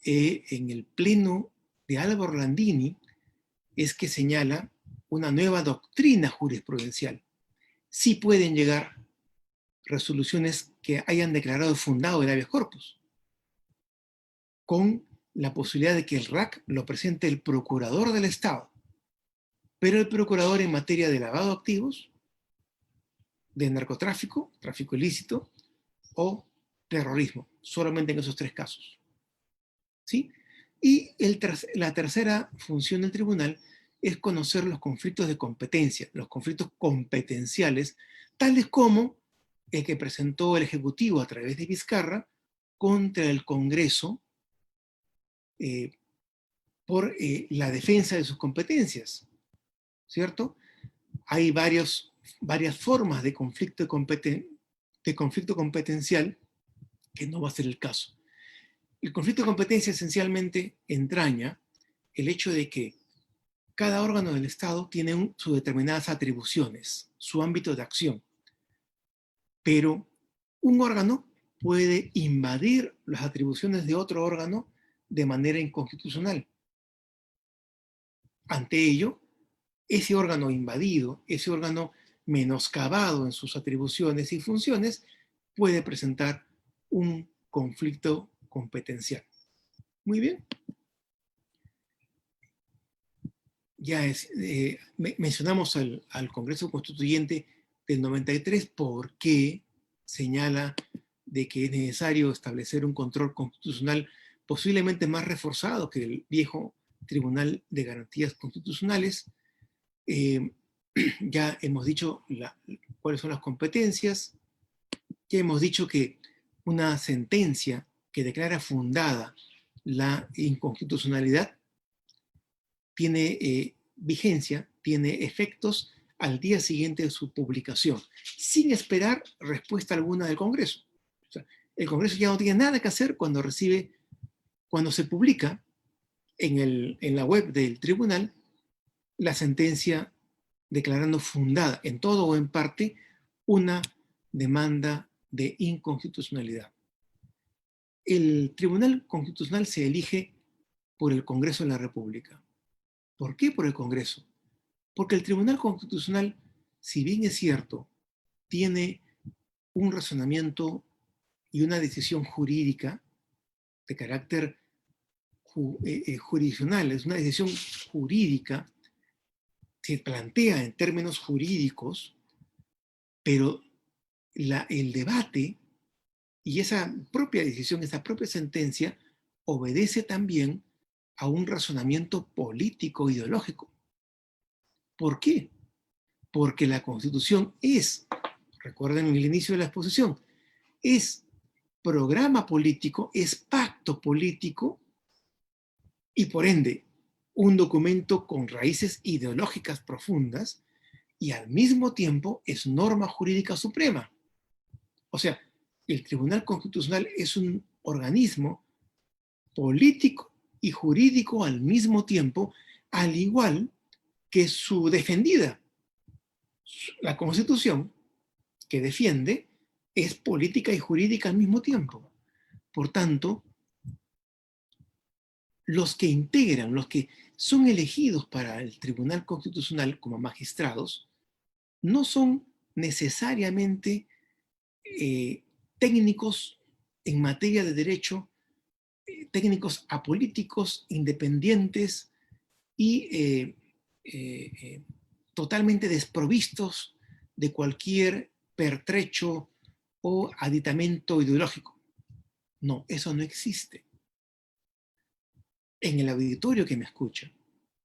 en el pleno de Álvaro Landini, es que señala una nueva doctrina jurisprudencial. Sí pueden llegar resoluciones que hayan declarado fundado el habeas corpus, con la posibilidad de que el RAC lo presente el procurador del Estado, pero el procurador en materia de lavado de activos, de narcotráfico, tráfico ilícito o terrorismo, solamente en esos 3 casos. ¿Sí? Y la tercera función del tribunal es conocer los conflictos de competencia, los conflictos competenciales, tales como el que presentó el Ejecutivo a través de Vizcarra contra el Congreso por la defensa de sus competencias, ¿cierto? Hay varias formas de conflicto competencial que no va a ser el caso. El conflicto de competencia esencialmente entraña el hecho de que cada órgano del Estado tiene sus determinadas atribuciones, su ámbito de acción. Pero un órgano puede invadir las atribuciones de otro órgano de manera inconstitucional. Ante ello, ese órgano invadido, ese órgano menoscabado en sus atribuciones y funciones, puede presentar un conflicto competencial. Muy bien. mencionamos al Congreso Constituyente del 93 porque señala de que es necesario establecer un control constitucional posiblemente más reforzado que el viejo Tribunal de Garantías Constitucionales. Ya hemos dicho cuáles son las competencias, ya hemos dicho que una sentencia que declara fundada la inconstitucionalidad tiene vigencia, tiene efectos al día siguiente de su publicación, sin esperar respuesta alguna del Congreso. O sea, el Congreso ya no tiene nada que hacer cuando se publica en la web del tribunal la sentencia declarando fundada en todo o en parte una demanda de inconstitucionalidad. El Tribunal Constitucional se elige por el Congreso de la República. ¿Por qué por el Congreso? Porque el Tribunal Constitucional, si bien es cierto, tiene un razonamiento y una decisión jurídica de carácter jurisdiccional, es una decisión jurídica, se plantea en términos jurídicos, pero el debate y esa propia decisión, esa propia sentencia, obedece también a un razonamiento político ideológico. ¿Por qué? Porque la Constitución recuerden el inicio de la exposición, es programa político, es pacto político y por ende un documento con raíces ideológicas profundas y al mismo tiempo es norma jurídica suprema. O sea, el Tribunal Constitucional es un organismo político y jurídico al mismo tiempo, al igual que su defendida. La Constitución que defiende es política y jurídica al mismo tiempo. Por tanto, los que integran, los que son elegidos para el Tribunal Constitucional como magistrados, no son necesariamente técnicos en materia de derecho, técnicos apolíticos, independientes y totalmente desprovistos de cualquier pertrecho o aditamento ideológico. No, eso no existe. En el auditorio que me escucha,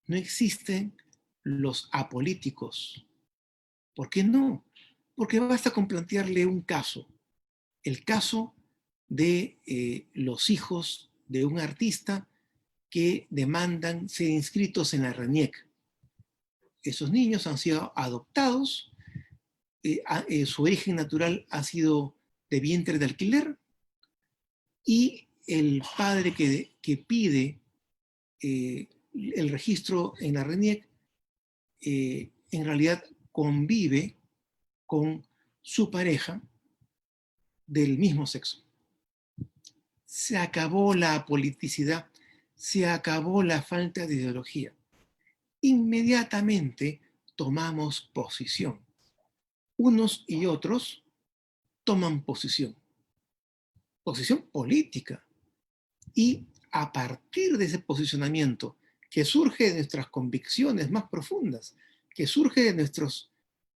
no existen los apolíticos. ¿Por qué no? Porque basta con plantearle un caso, el caso de los hijos de un artista que demandan ser inscritos en la RENIEC. Esos niños han sido adoptados, su origen natural ha sido de vientre de alquiler y el padre que pide el registro en la RENIEC en realidad convive con su pareja del mismo sexo. Se acabó la politicidad, se acabó la falta de ideología. Inmediatamente tomamos posición. Unos y otros toman posición política. Y a partir de ese posicionamiento que surge de nuestras convicciones más profundas, que surge de nuestros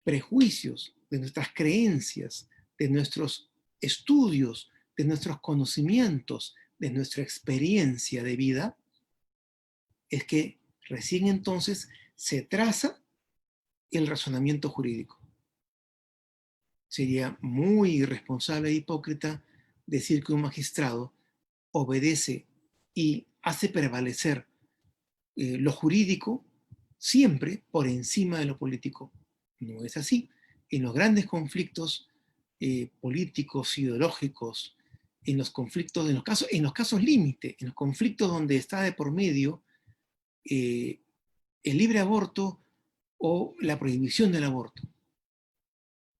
prejuicios, de nuestras creencias, de nuestros estudios, de nuestros conocimientos, de nuestra experiencia de vida, es que recién entonces se traza el razonamiento jurídico. Sería muy irresponsable e hipócrita decir que un magistrado obedece y hace prevalecer lo jurídico siempre por encima de lo político. No es así. En los grandes conflictos políticos, ideológicos, en los casos límite, en los conflictos donde está de por medio el libre aborto o la prohibición del aborto,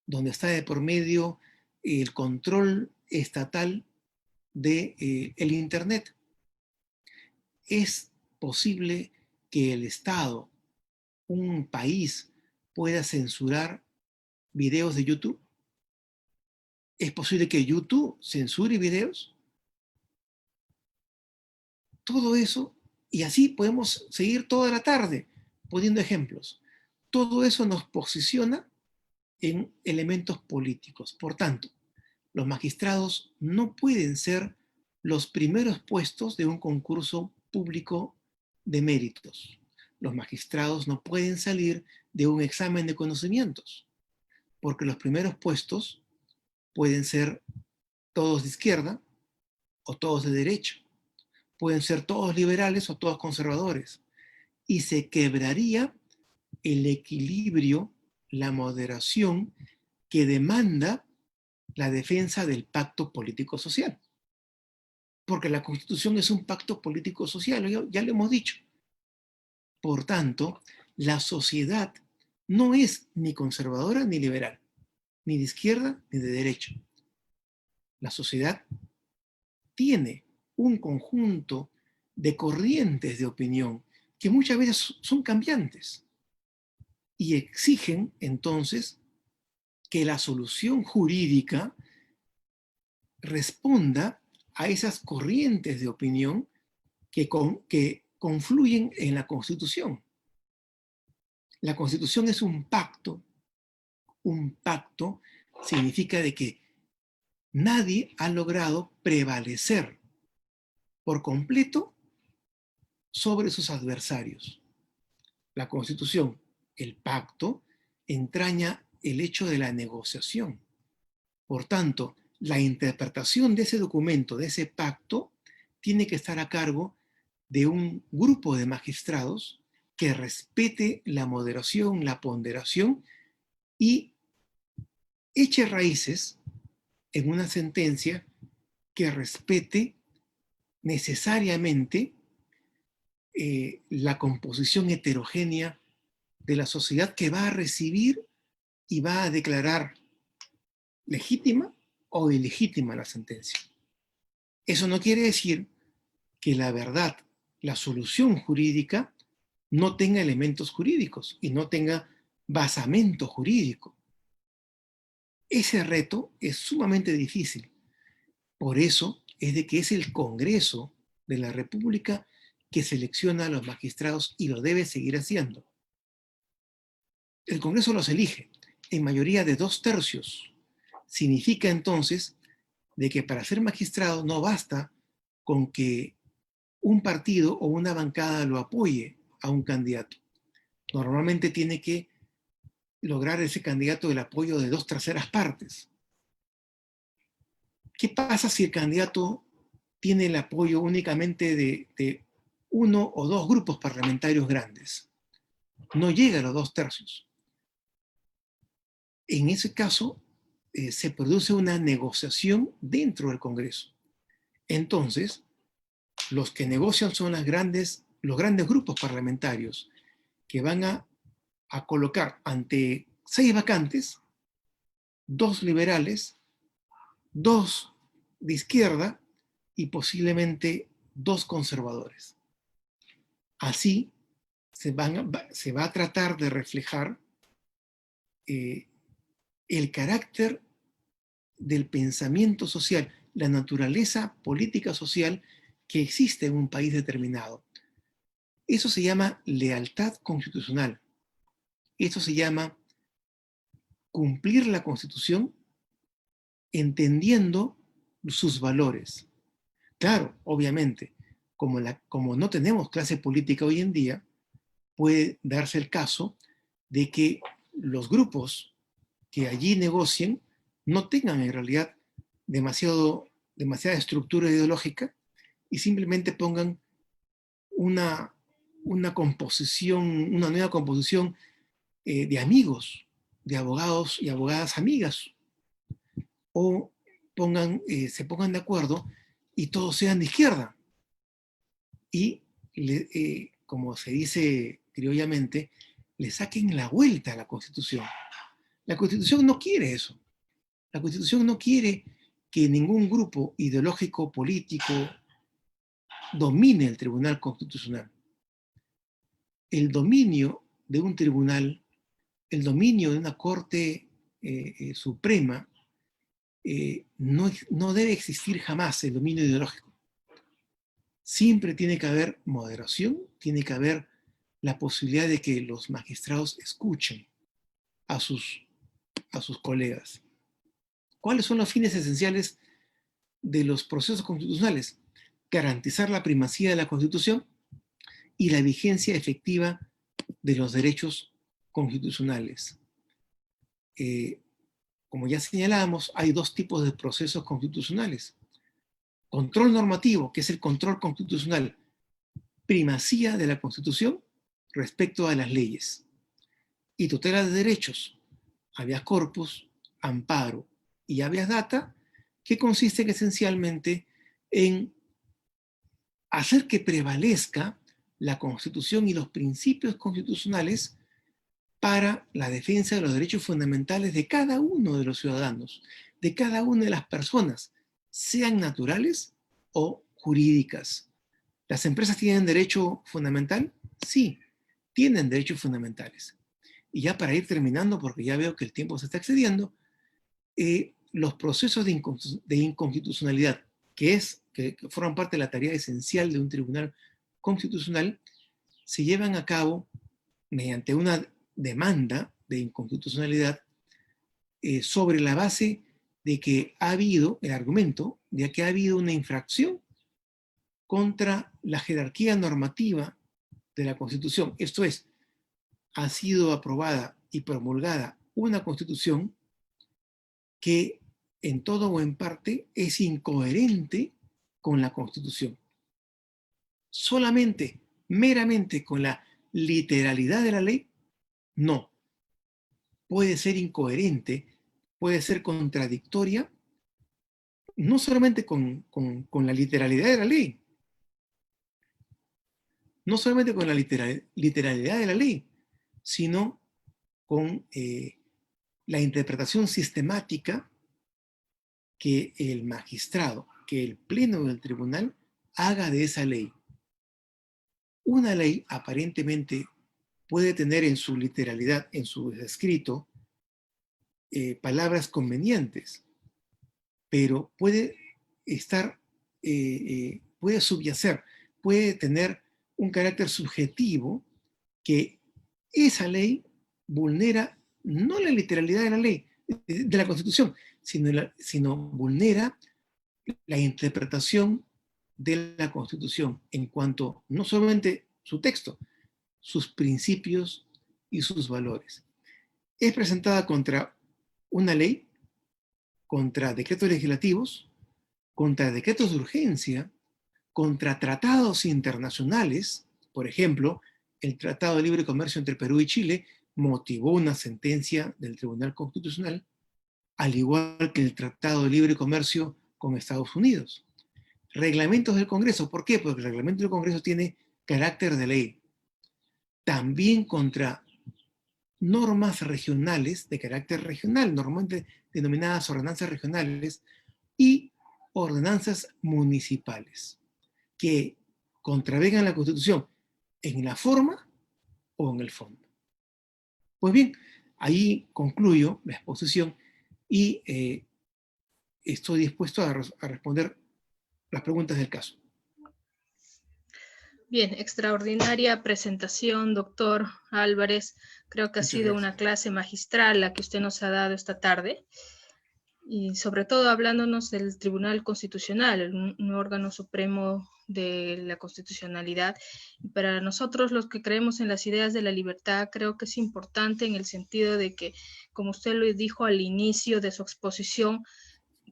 donde está de por medio el control estatal de el Internet. ¿Es posible que el Estado, un país, pueda censurar videos de YouTube? ¿Es posible que YouTube censure videos? Todo eso, y así podemos seguir toda la tarde. poniendo ejemplos. Todo eso nos posiciona en elementos políticos. Por tanto, los magistrados no pueden ser los primeros puestos de un concurso público de méritos. Los magistrados no pueden salir de un examen de conocimientos, porque los primeros puestos pueden ser todos de izquierda o todos de derecha, pueden ser todos liberales o todos conservadores, y se quebraría el equilibrio, la moderación que demanda la defensa del pacto político-social. Porque la Constitución es un pacto político-social, ya lo hemos dicho. Por tanto, la sociedad no es ni conservadora ni liberal, ni de izquierda ni de derecha. La sociedad tiene un conjunto de corrientes de opinión que muchas veces son cambiantes y exigen entonces que la solución jurídica responda a esas corrientes de opinión que confluyen en la Constitución. La Constitución es un pacto. Un pacto significa de que nadie ha logrado prevalecer por completo sobre sus adversarios. La Constitución, el pacto, entraña el hecho de la negociación. Por tanto, la interpretación de ese documento, de ese pacto, tiene que estar a cargo de un grupo de magistrados que respete la moderación, la ponderación y eche raíces en una sentencia que respete necesariamente la composición heterogénea de la sociedad que va a recibir y va a declarar legítima o ilegítima la sentencia. Eso no quiere decir que la verdad, la solución jurídica, no tenga elementos jurídicos y no tenga basamento jurídico. Ese reto es sumamente difícil. Por eso es de que es el Congreso de la República que selecciona a los magistrados y lo debe seguir haciendo. El Congreso los elige en mayoría de 2/3. Significa entonces de que para ser magistrado no basta con que un partido o una bancada lo apoye a un candidato. Normalmente tiene que lograr ese candidato el apoyo de 2/3 partes. ¿Qué pasa si el candidato tiene el apoyo únicamente de 1 o 2 grupos parlamentarios grandes? No llega a los 2/3. En ese caso, se produce una negociación dentro del Congreso. Entonces, los que negocian son los grandes grupos parlamentarios que van a colocar ante 6 vacantes, 2 liberales, 2 de izquierda y posiblemente 2 conservadores. Así se va a tratar de reflejar el carácter del pensamiento social, la naturaleza política social que existe en un país determinado. Eso se llama lealtad constitucional. Eso se llama cumplir la Constitución entendiendo sus valores. Claro, obviamente, como no tenemos clase política hoy en día, puede darse el caso de que los que allí negocien no tengan en realidad demasiada estructura ideológica y simplemente pongan una nueva composición de amigos, de abogados y abogadas amigas, o se pongan de acuerdo y todos sean de izquierda. Y, como se dice criollamente, le saquen la vuelta a la Constitución. La Constitución no quiere eso. La Constitución no quiere que ningún grupo ideológico político domine el Tribunal Constitucional. El dominio de un tribunal, el dominio de una Corte Suprema, no debe existir jamás el dominio ideológico. Siempre tiene que haber moderación, tiene que haber la posibilidad de que los magistrados escuchen a sus colegas. ¿Cuáles son los fines esenciales de los procesos constitucionales? Garantizar la primacía de la Constitución y la vigencia efectiva de los derechos constitucionales. Como ya señalábamos, hay dos tipos de procesos constitucionales. Control normativo, que es el control constitucional, primacía de la Constitución respecto a las leyes. Y tutela de derechos, habeas corpus, amparo y habeas data, que consisten esencialmente en hacer que prevalezca la Constitución y los principios constitucionales para la defensa de los derechos fundamentales de cada uno de los ciudadanos, de cada una de las personas, sean naturales o jurídicas. ¿Las empresas tienen derecho fundamental? Sí, tienen derechos fundamentales. Y ya para ir terminando, porque ya veo que el tiempo se está excediendo, los procesos de inconstitucionalidad, que forman parte de la tarea esencial de un tribunal constitucional, se llevan a cabo mediante una demanda de inconstitucionalidad sobre la base de que ha habido, el argumento de que ha habido una infracción contra la jerarquía normativa de la Constitución. Esto es, ha sido aprobada y promulgada una Constitución que en todo o en parte es incoherente con la Constitución. Solamente, meramente con la literalidad de la ley, no. Puede ser incoherente, puede ser contradictoria, no solamente con la literalidad de la ley, no solamente con la literalidad de la ley, sino con la interpretación sistemática que el magistrado, que el pleno del tribunal haga de esa ley. Una ley aparentemente puede tener en su literalidad, en su escrito, palabras convenientes, pero puede estar, puede subyacer, puede tener un carácter subjetivo que esa ley vulnera no la literalidad de la ley, de la Constitución, sino vulnera la interpretación de la Constitución en cuanto no solamente su texto, sus principios y sus valores. Es presentada contra una ley, contra decretos legislativos, contra decretos de urgencia, contra tratados internacionales. Por ejemplo, el Tratado de Libre Comercio entre Perú y Chile motivó una sentencia del Tribunal Constitucional, al igual que el Tratado de Libre Comercio con Estados Unidos. Reglamentos del Congreso. ¿Por qué? Porque el reglamento del Congreso tiene carácter de ley. También contra normas regionales de carácter regional, normalmente denominadas ordenanzas regionales, y ordenanzas municipales, que contravengan la Constitución en la forma o en el fondo. Pues bien, ahí concluyo la exposición y estoy dispuesto a responder las preguntas del caso. Bien, extraordinaria presentación, doctor Álvarez. Creo que ha sido una clase magistral la que usted nos ha dado esta tarde. Y sobre todo hablándonos del Tribunal Constitucional, un órgano supremo de la constitucionalidad. Y para nosotros los que creemos en las ideas de la libertad, creo que es importante en el sentido de que, como usted lo dijo al inicio de su exposición,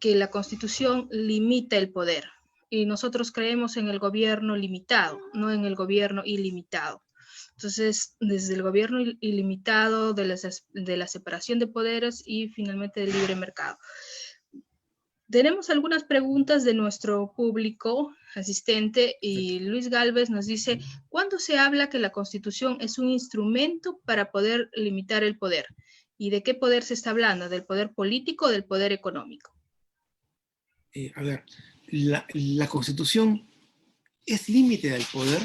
que la Constitución limita el poder. Y nosotros creemos en el gobierno limitado, no en el gobierno ilimitado. Entonces, desde el gobierno ilimitado, de la separación de poderes y finalmente del libre mercado. Tenemos algunas preguntas de nuestro público asistente y Luis Gálvez nos dice, ¿cuándo se habla que la Constitución es un instrumento para poder limitar el poder? ¿Y de qué poder se está hablando? ¿Del poder político o del poder económico? A ver, la Constitución es límite del poder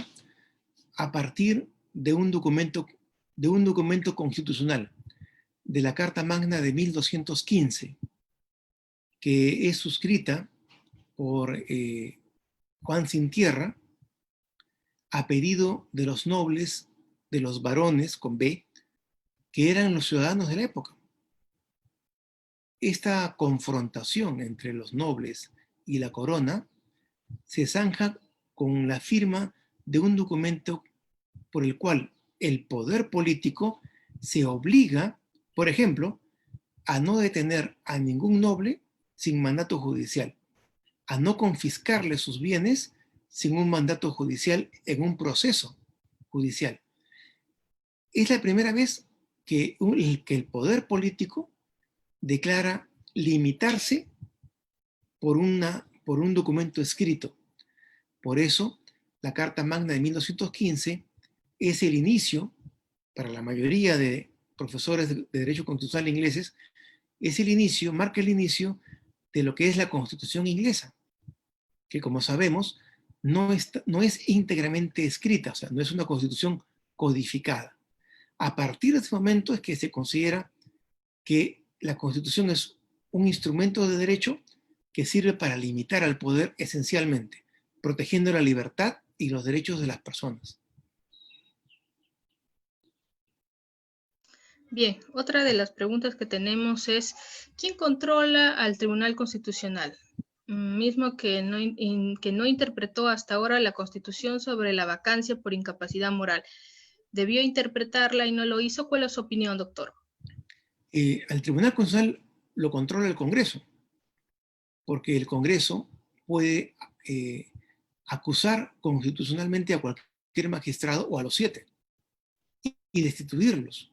a partir de un documento constitucional, de la Carta Magna de 1215, que es suscrita por Juan Sin Tierra a pedido de los nobles de los varones, con B, que eran los ciudadanos de la época. Esta confrontación entre los nobles y la corona se zanja con la firma de un documento por el cual el poder político se obliga, por ejemplo, a no detener a ningún noble sin mandato judicial, a no confiscarle sus bienes sin un mandato judicial en un proceso judicial. Es la primera vez que el poder político declara limitarse por un documento escrito. Por eso, la Carta Magna de 1215 es el inicio, para la mayoría de profesores de Derecho Constitucional ingleses, marca el inicio de lo que es la Constitución inglesa, que como sabemos, no es íntegramente escrita, o sea, no es una constitución codificada. A partir de ese momento es que se considera que la Constitución es un instrumento de derecho que sirve para limitar al poder esencialmente, protegiendo la libertad y los derechos de las personas. Bien, otra de las preguntas que tenemos es, ¿quién controla al Tribunal Constitucional? Mismo que no interpretó hasta ahora la Constitución sobre la vacancia por incapacidad moral. Debió interpretarla y no lo hizo. ¿Cuál es su opinión, doctor? Al Tribunal Constitucional lo controla el Congreso, porque el Congreso puede acusar constitucionalmente a cualquier magistrado o a los 7 y destituirlos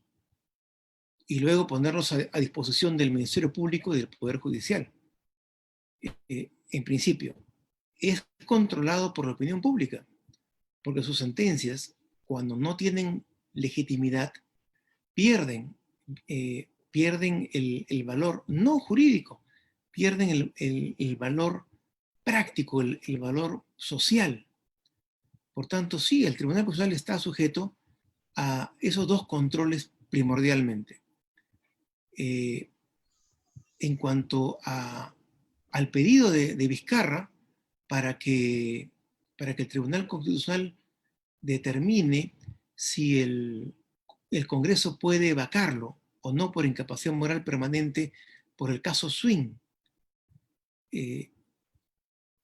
y luego ponerlos a disposición del Ministerio Público y del Poder Judicial. En principio, es controlado por la opinión pública, porque sus sentencias, cuando no tienen legitimidad, pierden el valor no jurídico, pierden el valor práctico, el valor social. Por tanto, sí, el Tribunal Constitucional está sujeto a esos dos controles primordialmente. En cuanto al pedido de Vizcarra para que el Tribunal Constitucional determine si el Congreso puede vacarlo o no por incapacidad moral permanente por el caso Swing.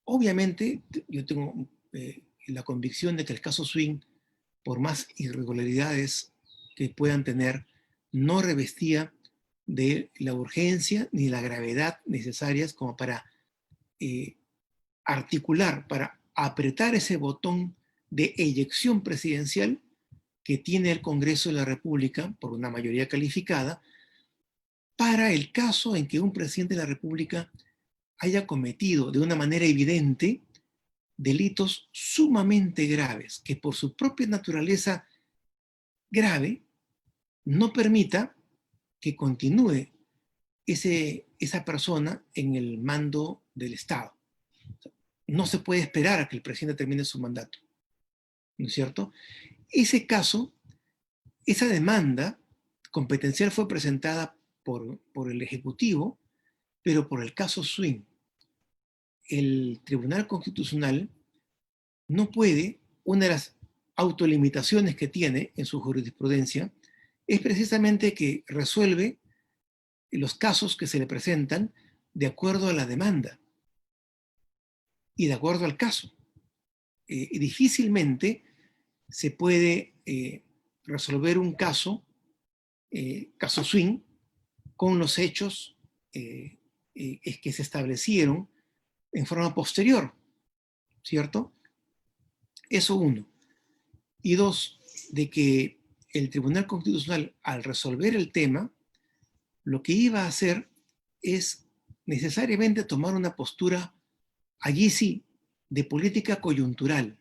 Obviamente, yo tengo la convicción de que el caso Swing, por más irregularidades que puedan tener, no revestía de la urgencia ni la gravedad necesarias como para articular, para apretar ese botón de eyección presidencial que tiene el Congreso de la República por una mayoría calificada para el caso en que un presidente de la República haya cometido de una manera evidente delitos sumamente graves que por su propia naturaleza grave no permita que continúe esa persona en el mando del Estado. No se puede esperar a que el presidente termine su mandato, ¿no es cierto? Ese caso, esa demanda competencial fue presentada por el Ejecutivo, pero por el caso Swing. El Tribunal Constitucional no puede, una de las autolimitaciones que tiene en su jurisprudencia es precisamente que resuelve los casos que se le presentan de acuerdo a la demanda y de acuerdo al caso. Difícilmente se puede resolver un caso Swing, con los hechos que se establecieron en forma posterior, ¿cierto? Eso uno. Y dos, de que el Tribunal Constitucional, al resolver el tema, lo que iba a hacer es necesariamente tomar una postura, allí sí, de política coyuntural.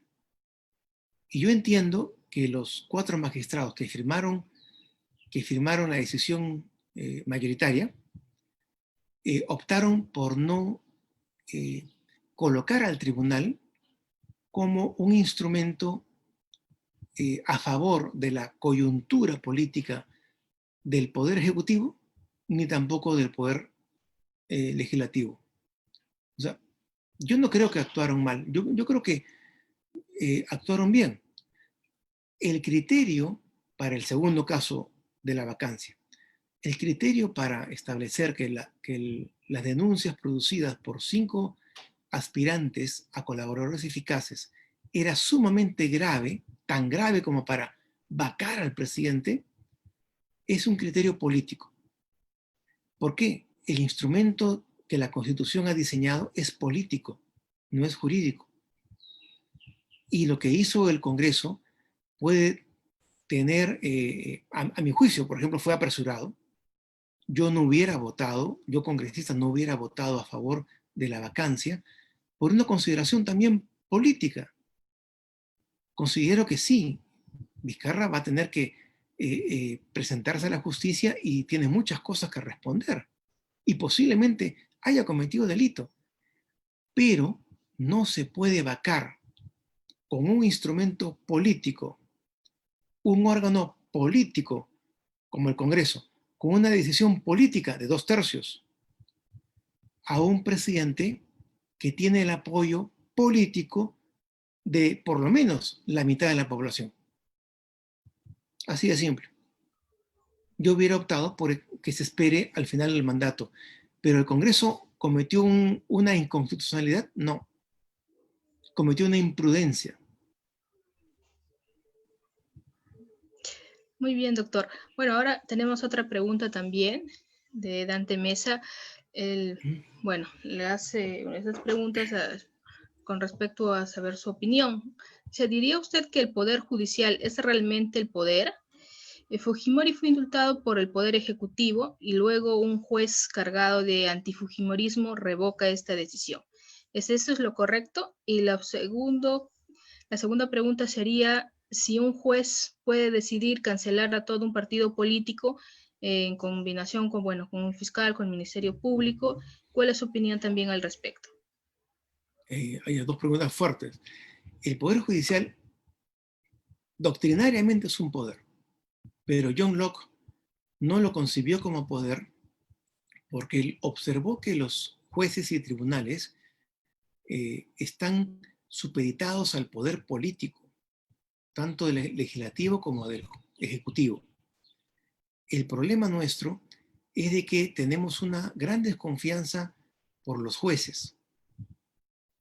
Y yo entiendo que los 4 magistrados que firmaron la decisión mayoritaria optaron por no colocar al tribunal como un instrumento a favor de la coyuntura política del Poder Ejecutivo, ni tampoco del Poder Legislativo. O sea, yo no creo que actuaron mal, yo creo que actuaron bien. El criterio para el segundo caso de la vacancia. El criterio para establecer que las denuncias producidas por 5 aspirantes a colaboradores eficaces era sumamente grave, tan grave como para vacar al presidente, es un criterio político. ¿Por qué? El instrumento que la Constitución ha diseñado es político, no es jurídico. Y lo que hizo el Congreso puede tener, a mi juicio, por ejemplo, fue apresurado. Yo no hubiera votado, yo congresista no hubiera votado a favor de la vacancia por una consideración también política. Considero que sí, Vizcarra va a tener que presentarse a la justicia y tiene muchas cosas que responder. Y posiblemente haya cometido delito. Pero no se puede vacar con un instrumento político, un órgano político como el Congreso, con una decisión política de 2/3, a un presidente que tiene el apoyo político de por lo menos la mitad de la población. Así de simple. Yo hubiera optado por que se espere al final del mandato, pero el Congreso cometió una inconstitucionalidad, no, cometió una imprudencia. Muy bien, doctor. Bueno, ahora tenemos otra pregunta también de Dante Mesa. Bueno, le hace esas preguntas con respecto a saber su opinión. ¿Diría usted que el Poder Judicial es realmente el poder? Fujimori fue indultado por el Poder Ejecutivo y luego un juez cargado de antifujimorismo revoca esta decisión. ¿Es eso lo correcto? Y la segunda pregunta sería si un juez puede decidir cancelar a todo un partido político en combinación con un fiscal, con el Ministerio Público. ¿Cuál es su opinión también al respecto? Hay 2 preguntas fuertes. El Poder Judicial doctrinariamente es un poder, pero John Locke no lo concibió como poder porque él observó que los jueces y tribunales están supeditados al poder político, tanto del legislativo como del ejecutivo. El problema nuestro es de que tenemos una gran desconfianza por los jueces,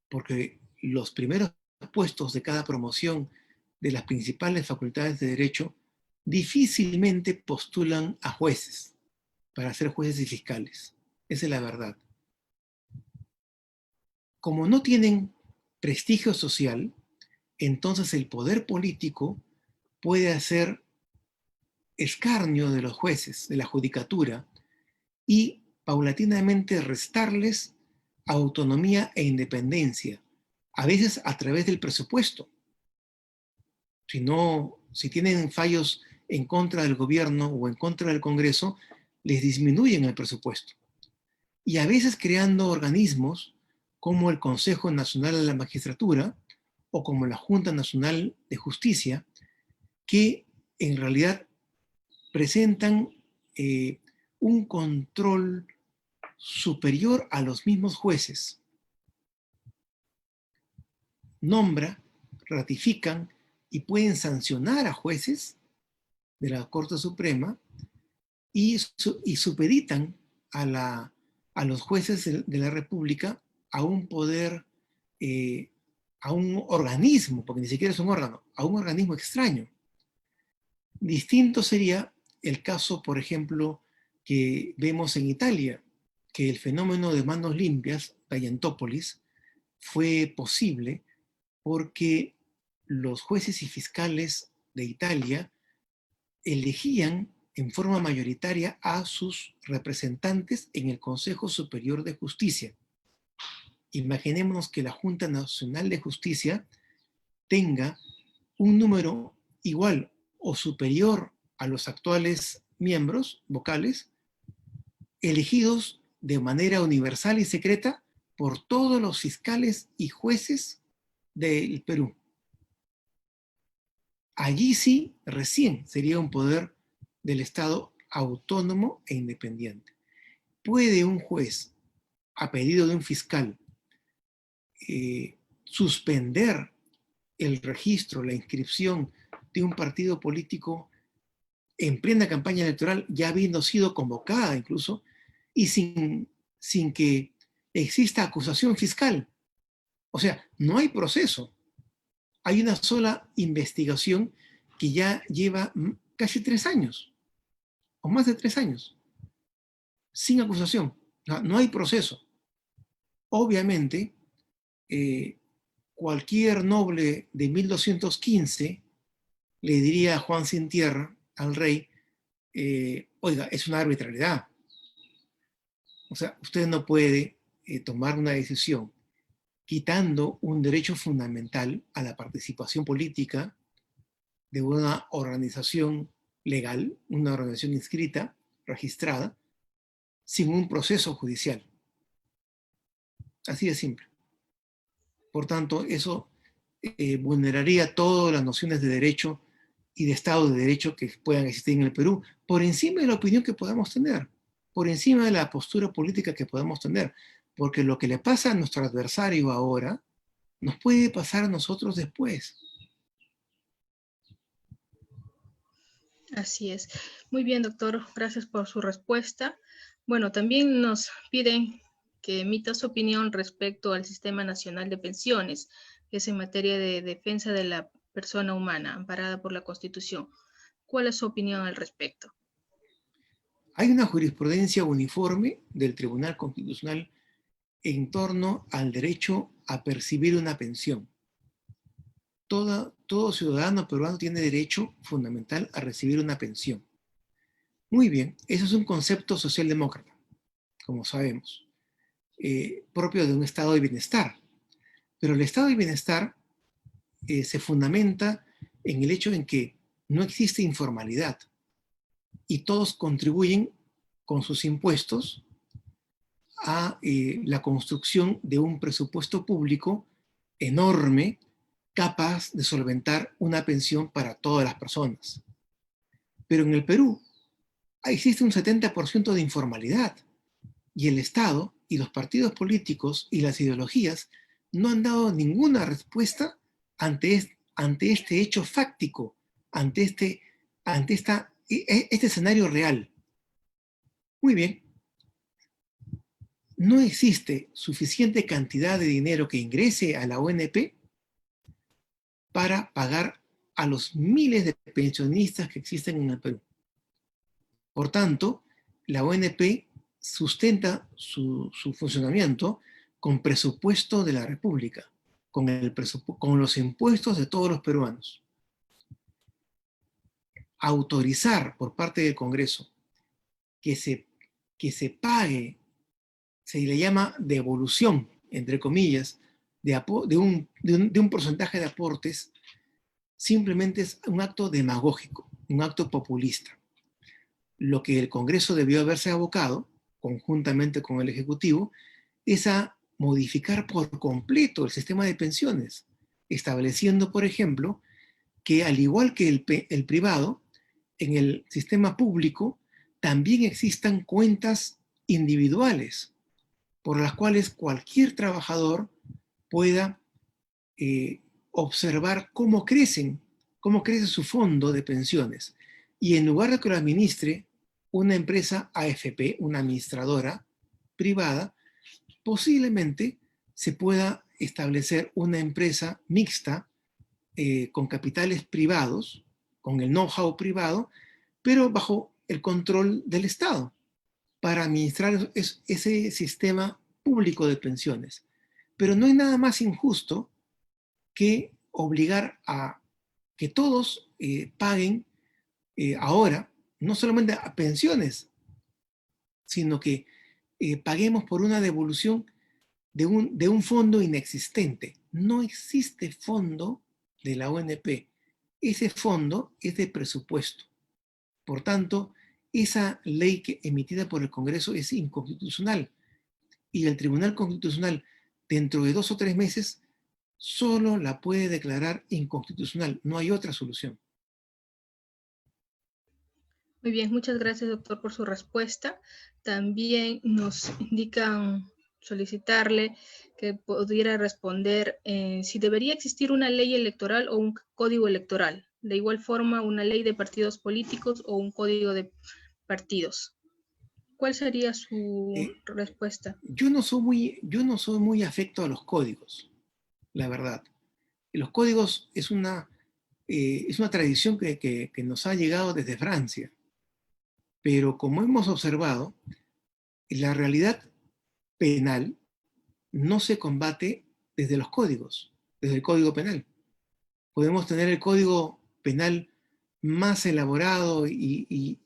porque los primeros puestos de cada promoción de las principales facultades de derecho difícilmente postulan a jueces para ser jueces y fiscales. Esa es la verdad. Como no tienen prestigio social, entonces el poder político puede hacer escarnio de los jueces, de la judicatura, y paulatinamente restarles autonomía e independencia, a veces a través del presupuesto. Si tienen fallos en contra del gobierno o en contra del Congreso, les disminuyen el presupuesto. Y a veces creando organismos como el Consejo Nacional de la Magistratura o como la Junta Nacional de Justicia, que en realidad presentan un control superior a los mismos jueces. Nombra, ratifican y pueden sancionar a jueces de la Corte Suprema y supeditan a los jueces de la República a un poder, a un organismo, porque ni siquiera es un órgano, a un organismo extraño. Distinto sería el caso, por ejemplo, que vemos en Italia, que el fenómeno de manos limpias, Taliantópolis, fue posible porque los jueces y fiscales de Italia elegían en forma mayoritaria a sus representantes en el Consejo Superior de Justicia. Imaginémonos que la Junta Nacional de Justicia tenga un número igual o superior a los actuales miembros vocales, elegidos de manera universal y secreta por todos los fiscales y jueces del Perú. Allí sí, recién sería un poder del Estado autónomo e independiente. ¿Puede un juez, a pedido de un fiscal, suspender el registro, la inscripción de un partido político en plena campaña electoral, ya habiendo sido convocada incluso, y sin que exista acusación fiscal. O sea, no hay proceso. Hay una sola investigación que ya lleva casi 3 años, o más de 3 años, sin acusación. No hay proceso. Obviamente, cualquier noble de 1215 le diría a Juan Sin Tierra, al rey, oiga, es una arbitrariedad. O sea, usted no puede tomar una decisión quitando un derecho fundamental a la participación política de una organización legal, una organización inscrita, registrada, sin un proceso judicial. Así de simple. Por tanto, eso vulneraría todas las nociones de derecho y de Estado de Derecho que puedan existir en el Perú, por encima de la opinión que podamos tener, por encima de la postura política que podamos tener, porque lo que le pasa a nuestro adversario ahora, nos puede pasar a nosotros después. Así es. Muy bien, doctor. Gracias por su respuesta. Bueno, también nos piden que emita su opinión respecto al Sistema Nacional de Pensiones, que es en materia de defensa de la persona humana, amparada por la Constitución. ¿Cuál es su opinión al respecto? Hay una jurisprudencia uniforme del Tribunal Constitucional en torno al derecho a percibir una pensión. Todo ciudadano peruano tiene derecho fundamental a recibir una pensión. Muy bien, eso es un concepto socialdemócrata, como sabemos, propio de un estado de bienestar. Pero el estado de bienestar se fundamenta en el hecho en que no existe informalidad y todos contribuyen con sus impuestos a la construcción de un presupuesto público enorme, capaz de solventar una pensión para todas las personas. Pero en el Perú existe un 70% de informalidad y el Estado y los partidos políticos y las ideologías no han dado ninguna respuesta ante este hecho fáctico, ante este escenario real. Muy bien. No existe suficiente cantidad de dinero que ingrese a la ONP para pagar a los miles de pensionistas que existen en el Perú. Por tanto, la ONP sustenta su funcionamiento con presupuesto de la República, con los impuestos de todos los peruanos. Autorizar por parte del Congreso que se pague, se le llama devolución, entre comillas, de un porcentaje de aportes, simplemente es un acto demagógico, un acto populista. Lo que el Congreso debió haberse abocado, conjuntamente con el Ejecutivo, es a modificar por completo el sistema de pensiones, estableciendo, por ejemplo, que al igual que el privado, en el sistema público también existan cuentas individuales por las cuales cualquier trabajador pueda observar cómo crece su fondo de pensiones. Y en lugar de que lo administre una empresa AFP, una administradora privada, posiblemente se pueda establecer una empresa mixta con capitales privados, con el know-how privado, pero bajo el control del Estado, para administrar ese sistema público de pensiones. Pero no hay nada más injusto que obligar a que todos paguen ahora, no solamente a pensiones, sino que paguemos por una devolución de un fondo inexistente. No existe fondo de la ONP. Ese fondo es de presupuesto. Por tanto, esa ley emitida por el Congreso es inconstitucional. Y el Tribunal Constitucional, dentro de 2 o 3 meses, solo la puede declarar inconstitucional. No hay otra solución. Muy bien, muchas gracias, doctor, por su respuesta. También nos indican solicitarle que pudiera responder si debería existir una ley electoral o un código electoral de igual forma una ley de partidos políticos o un código de partidos. ¿Cuál sería su respuesta? Yo no soy muy afecto a los códigos, la verdad. Los códigos es una tradición que nos ha llegado desde Francia, pero como hemos observado, la realidad penal no se combate desde los códigos, desde el Código Penal. Podemos tener el Código Penal más elaborado y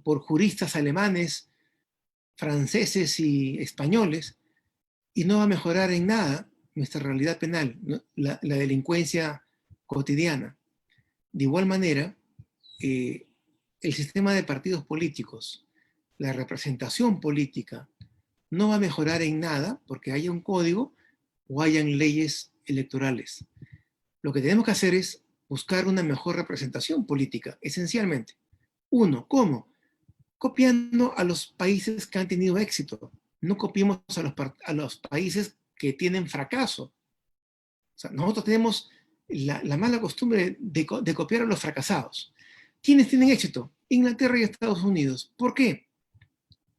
por juristas alemanes, franceses y españoles, y no va a mejorar en nada nuestra realidad penal, ¿no? La delincuencia cotidiana. De igual manera, el sistema de partidos políticos, la representación política, no va a mejorar en nada porque haya un código o hayan leyes electorales. Lo que tenemos que hacer es buscar una mejor representación política, esencialmente. Uno, ¿cómo? Copiando a los países que han tenido éxito. No copiemos a los países que tienen fracaso. O sea, nosotros tenemos la mala costumbre de copiar a los fracasados. ¿Quiénes tienen éxito? Inglaterra y Estados Unidos. ¿Por qué?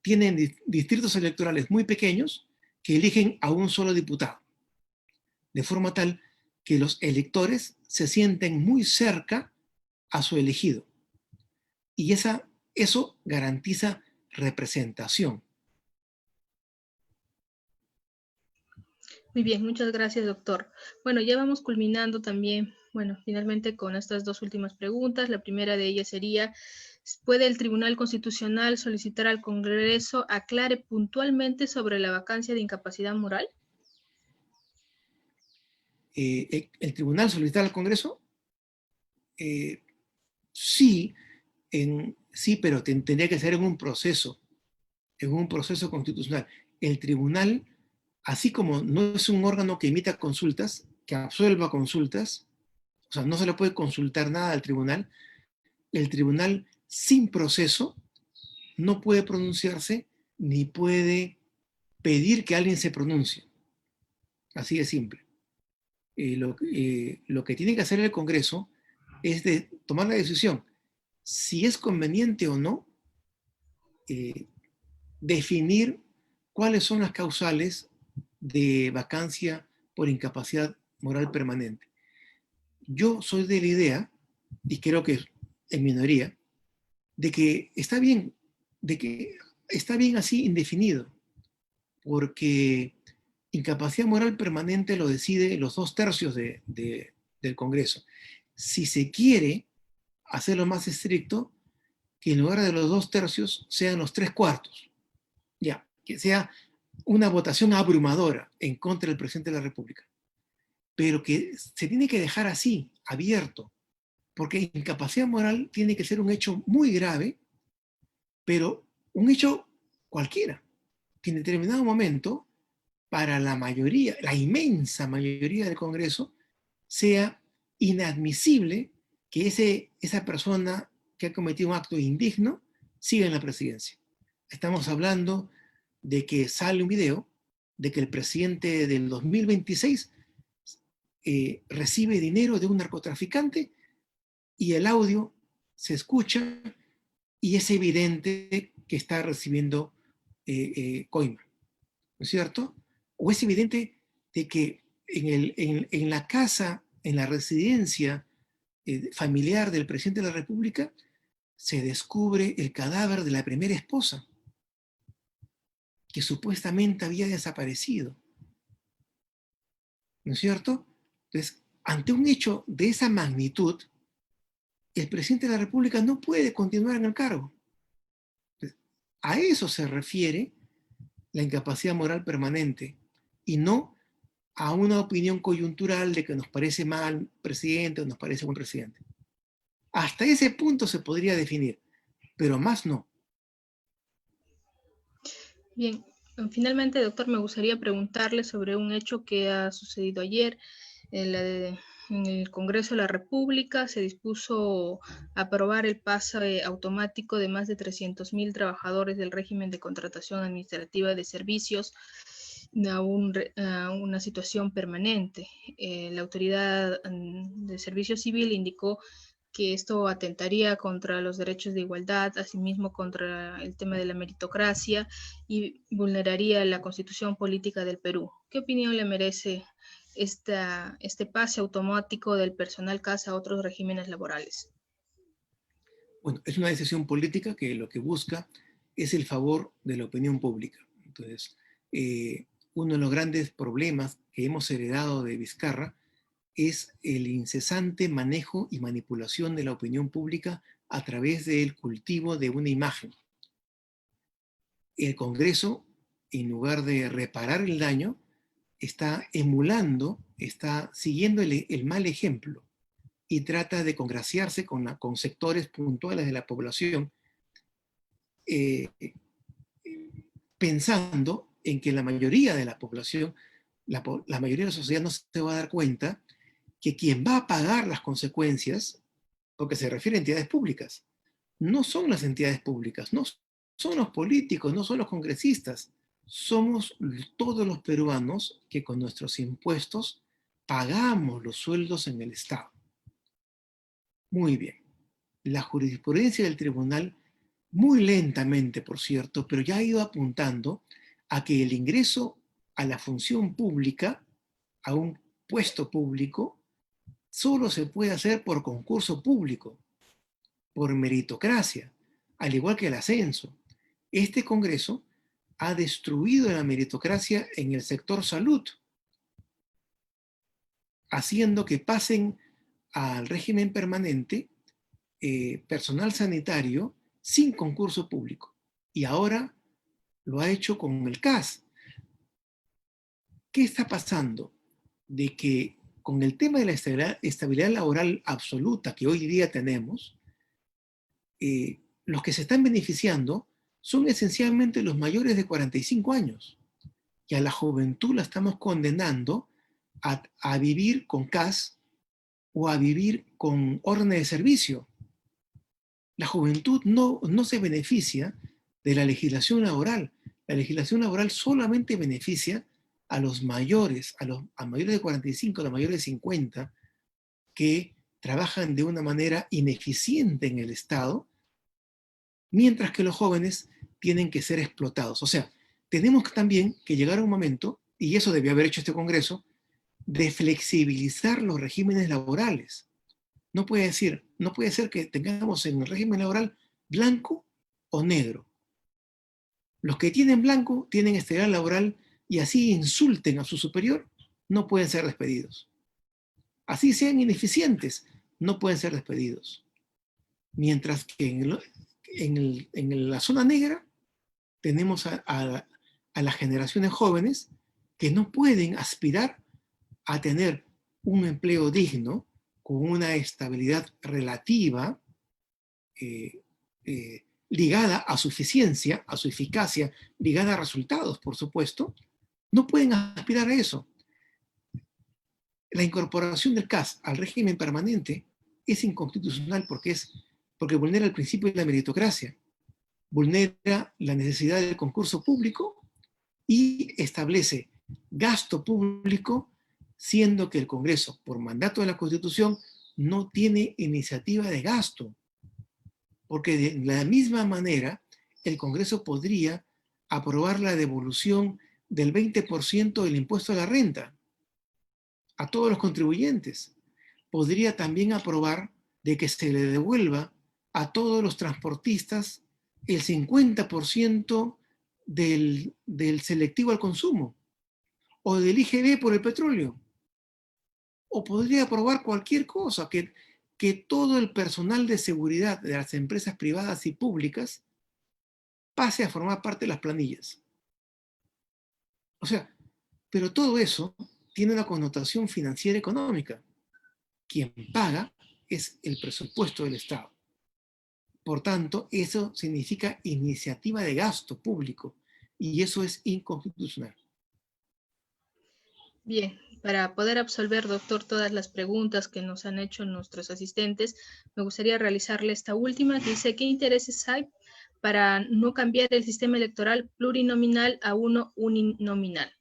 Tienen distritos electorales muy pequeños que eligen a un solo diputado, de forma tal que los electores se sienten muy cerca a su elegido. Y eso garantiza representación. Muy bien, muchas gracias, doctor. Bueno, ya vamos culminando también, bueno, finalmente con estas dos últimas preguntas. La primera de ellas sería, ¿puede el Tribunal Constitucional solicitar al Congreso aclare puntualmente sobre la vacancia de incapacidad moral? ¿El Tribunal solicitar al Congreso? Sí, sí, pero tendría que ser en un proceso constitucional. El Tribunal, así como no es un órgano que emita consultas, que absuelva consultas, o sea, no se le puede consultar nada al Tribunal, el Tribunal sin proceso no puede pronunciarse ni puede pedir que alguien se pronuncie. Así de simple. Lo que tiene que hacer el Congreso es de tomar la decisión si es conveniente o no definir cuáles son las causales de vacancia por incapacidad moral permanente. Yo soy de la idea, y creo que en minoría, de que está bien así indefinido, porque incapacidad moral permanente lo decide los 2/3 del Congreso. Si se quiere hacerlo más estricto, que en lugar de los 2/3 sean los 3/4. Ya, que sea una votación abrumadora en contra del presidente de la República. Pero que se tiene que dejar así, abierto, porque incapacidad moral tiene que ser un hecho muy grave, pero un hecho cualquiera, que en determinado momento, para la mayoría, la inmensa mayoría del Congreso, sea inadmisible que esa persona que ha cometido un acto indigno siga en la presidencia. Estamos hablando de que sale un video de que el presidente del 2026 recibe dinero de un narcotraficante y el audio se escucha y es evidente que está recibiendo coima, ¿no es cierto? O es evidente de que en la casa, en la residencia familiar del presidente de la República, se descubre el cadáver de la primera esposa, que supuestamente había desaparecido, ¿no es cierto? Entonces, ante un hecho de esa magnitud, el presidente de la República no puede continuar en el cargo. Entonces, a eso se refiere la incapacidad moral permanente y no a una opinión coyuntural de que nos parece mal presidente o nos parece buen presidente. Hasta ese punto se podría definir, pero más no. Bien, finalmente, doctor, me gustaría preguntarle sobre un hecho que ha sucedido ayer. En el Congreso de la República se dispuso aprobar el pase automático de más de 300.000 trabajadores del régimen de contratación administrativa de servicios a una situación permanente. La Autoridad de Servicio Civil indicó que esto atentaría contra los derechos de igualdad, asimismo contra el tema de la meritocracia y vulneraría la Constitución Política del Perú. ¿Qué opinión le merece este pase automático del personal CAS a otros regímenes laborales? Bueno, es una decisión política que lo que busca es el favor de la opinión pública. Entonces, uno de los grandes problemas que hemos heredado de Vizcarra es el incesante manejo y manipulación de la opinión pública a través del cultivo de una imagen. El Congreso, en lugar de reparar el daño, está emulando, está siguiendo el mal ejemplo y trata de congraciarse con sectores puntuales de la población, pensando en que la mayoría de la población, la mayoría de la sociedad no se va a dar cuenta que quien va a pagar las consecuencias, porque se refiere a entidades públicas, no son las entidades públicas, no son los políticos, no son los congresistas, somos todos los peruanos que con nuestros impuestos pagamos los sueldos en el Estado. Muy bien. La jurisprudencia del tribunal, muy lentamente, por cierto, pero ya ha ido apuntando a que el ingreso a la función pública, a un puesto público, solo se puede hacer por concurso público, por meritocracia, al igual que el ascenso. Este Congreso ha destruido la meritocracia en el sector salud, haciendo que pasen al régimen permanente personal sanitario sin concurso público. Y ahora lo ha hecho con el CAS. ¿Qué está pasando? De que con el tema de la estabilidad laboral absoluta que hoy día tenemos, los que se están beneficiando son esencialmente los mayores de 45 años. Y a la juventud la estamos condenando a vivir con CAS o a vivir con órdenes de servicio. La juventud no se beneficia de la legislación laboral. La legislación laboral solamente beneficia a los mayores, a mayores de 45, a los mayores de 50, que trabajan de una manera ineficiente en el Estado, mientras que los jóvenes tienen que ser explotados. O sea, tenemos también que llegar a un momento, y eso debió haber hecho este Congreso, de flexibilizar los regímenes laborales. No puede ser que tengamos en el régimen laboral blanco o negro. Los que tienen blanco tienen estabilidad laboral y así insulten a su superior, no pueden ser despedidos. Así sean ineficientes, no pueden ser despedidos. Mientras que en la zona negra tenemos a las generaciones jóvenes que no pueden aspirar a tener un empleo digno, con una estabilidad relativa ligada a su eficiencia, a su eficacia, ligada a resultados, por supuesto, no pueden aspirar a eso. La incorporación del CAS al régimen permanente es inconstitucional porque vulnera el principio de la meritocracia, vulnera la necesidad del concurso público y establece gasto público, siendo que el Congreso, por mandato de la Constitución, no tiene iniciativa de gasto. Porque de la misma manera, el Congreso podría aprobar la devolución del 20% del impuesto a la renta a todos los contribuyentes. Podría también aprobar de que se le devuelva a todos los transportistas el 50% del selectivo al consumo, o del IGB por el petróleo. O podría aprobar cualquier cosa, que todo el personal de seguridad de las empresas privadas y públicas pase a formar parte de las planillas. O sea, pero todo eso tiene una connotación financiera económica. Quien paga es el presupuesto del Estado. Por tanto, eso significa iniciativa de gasto público y eso es inconstitucional. Bien, para poder absolver, doctor, todas las preguntas que nos han hecho nuestros asistentes, me gustaría realizarle esta última, que dice: ¿qué intereses hay para no cambiar el sistema electoral plurinominal a uno uninominal?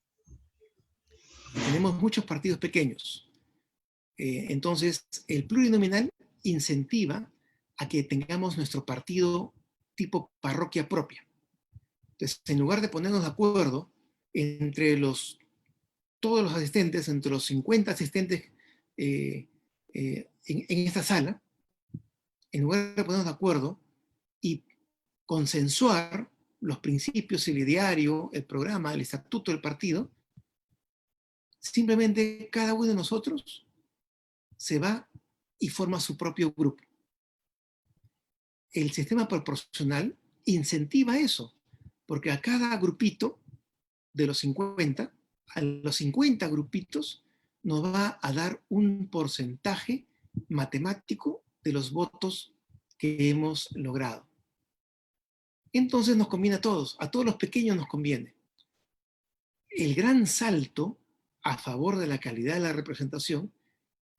Tenemos muchos partidos pequeños. Entonces, el plurinominal incentiva a que tengamos nuestro partido tipo parroquia propia. Entonces, en lugar de ponernos de acuerdo entre todos los asistentes, entre los 50 asistentes en esta sala, en lugar de ponernos de acuerdo y consensuar los principios, el ideario, el programa, el estatuto del partido, simplemente cada uno de nosotros se va y forma su propio grupo. El sistema proporcional incentiva eso, porque a cada grupito de los 50, a los 50 grupitos, nos va a dar un porcentaje matemático de los votos que hemos logrado. Entonces nos conviene a todos los pequeños nos conviene. El gran salto a favor de la calidad de la representación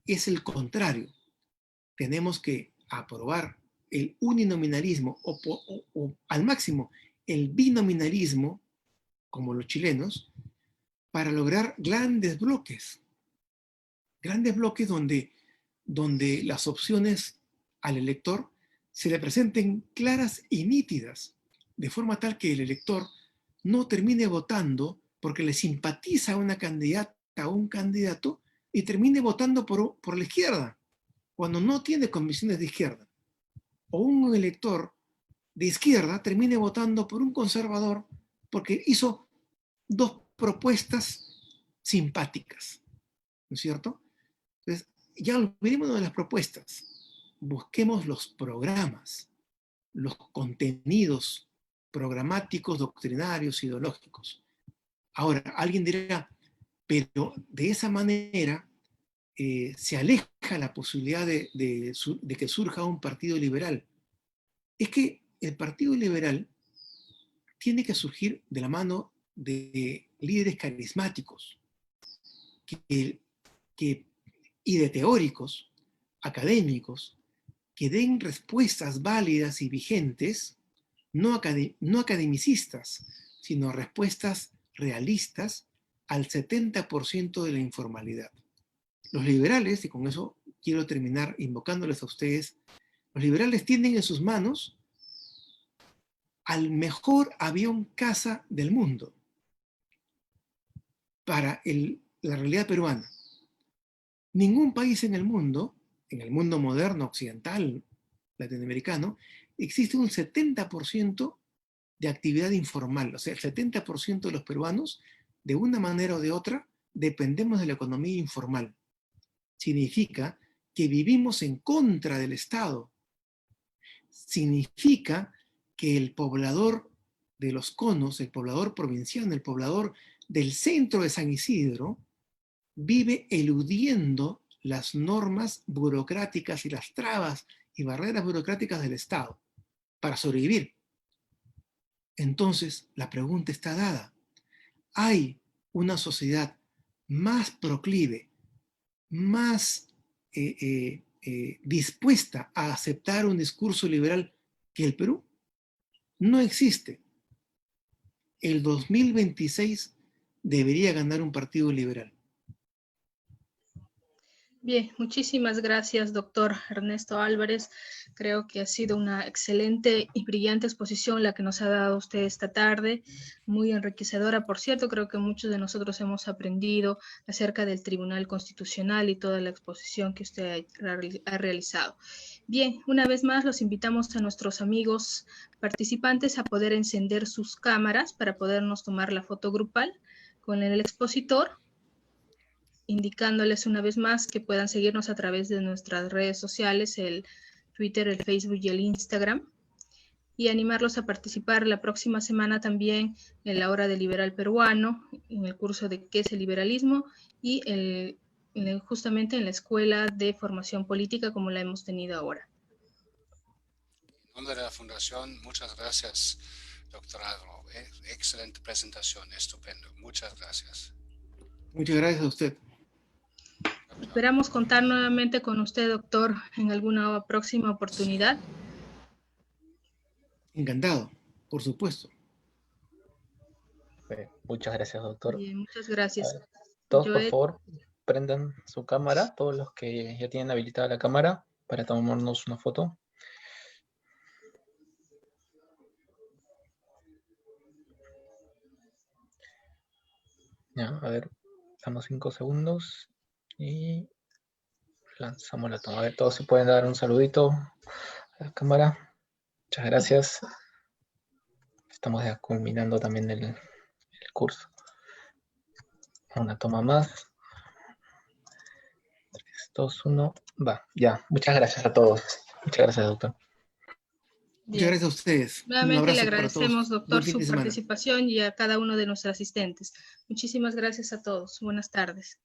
es el contrario. Tenemos que aprobar el uninominalismo o al máximo el binominalismo, como los chilenos, para lograr grandes bloques donde las opciones al elector se le presenten claras y nítidas, de forma tal que el elector no termine votando porque le simpatiza a una candidata o un candidato y termine votando por la izquierda, cuando no tiene convicciones de izquierda. O un elector de izquierda termine votando por un conservador porque hizo dos propuestas simpáticas, ¿no es cierto? Entonces, ya olvidémonos de las propuestas, busquemos los programas, los contenidos programáticos, doctrinarios, ideológicos. Ahora, alguien dirá, pero de esa manera se aleja la posibilidad de que surja un partido liberal. Es que el partido liberal tiene que surgir de la mano de líderes carismáticos y de teóricos, académicos, que den respuestas válidas y vigentes, no academicistas, sino respuestas realistas al 70% de la informalidad. Los liberales, y con eso quiero terminar invocándoles a ustedes, los liberales tienen en sus manos al mejor avión caza del mundo para la realidad peruana. Ningún país en el mundo moderno, occidental, latinoamericano, existe un 70% de actividad informal. O sea, el 70% de los peruanos, de una manera o de otra, dependemos de la economía informal. Significa que vivimos en contra del Estado. Significa que el poblador de los conos, el poblador provinciano, el poblador del centro de San Isidro, vive eludiendo las normas burocráticas y las trabas y barreras burocráticas del Estado para sobrevivir. Entonces, la pregunta está dada. ¿Hay una sociedad más proclive, más dispuesta a aceptar un discurso liberal que el Perú? No existe. El 2026 debería ganar un partido liberal. Bien, muchísimas gracias, doctor Ernesto Álvarez. Creo que ha sido una excelente y brillante exposición la que nos ha dado usted esta tarde, muy enriquecedora. Por cierto, creo que muchos de nosotros hemos aprendido acerca del Tribunal Constitucional y toda la exposición que usted ha realizado. Bien, una vez más los invitamos a nuestros amigos participantes a poder encender sus cámaras para podernos tomar la foto grupal con el expositor, indicándoles una vez más que puedan seguirnos a través de nuestras redes sociales, el Twitter, el Facebook y el Instagram, y animarlos a participar la próxima semana también en la hora del liberal peruano, en el curso de qué es el liberalismo y justamente en la escuela de formación política como la hemos tenido ahora. En nombre de la Fundación, muchas gracias, doctor Álvaro. Excelente presentación, estupendo. Muchas gracias. Muchas gracias a usted. Esperamos contar nuevamente con usted, doctor, en alguna próxima oportunidad. Encantado, por supuesto. Muchas gracias, doctor. Bien, muchas gracias. Todos, por favor, prendan su cámara, todos los que ya tienen habilitada la cámara. para tomarnos una foto. Ya, a ver, damos 5 segundos y lanzamos la toma. A ver, todos se pueden dar un saludito a la cámara. Muchas gracias. Estamos ya culminando también el curso. Una toma más. 3, 2, 1, va. Ya, muchas gracias a todos. Muchas gracias, doctor. Muchas gracias a ustedes. Un Nuevamente le abrazo para agradecemos, todos. doctor, Buen fin su de semana. participación y a cada uno de nuestros asistentes. Muchísimas gracias a todos. Buenas tardes.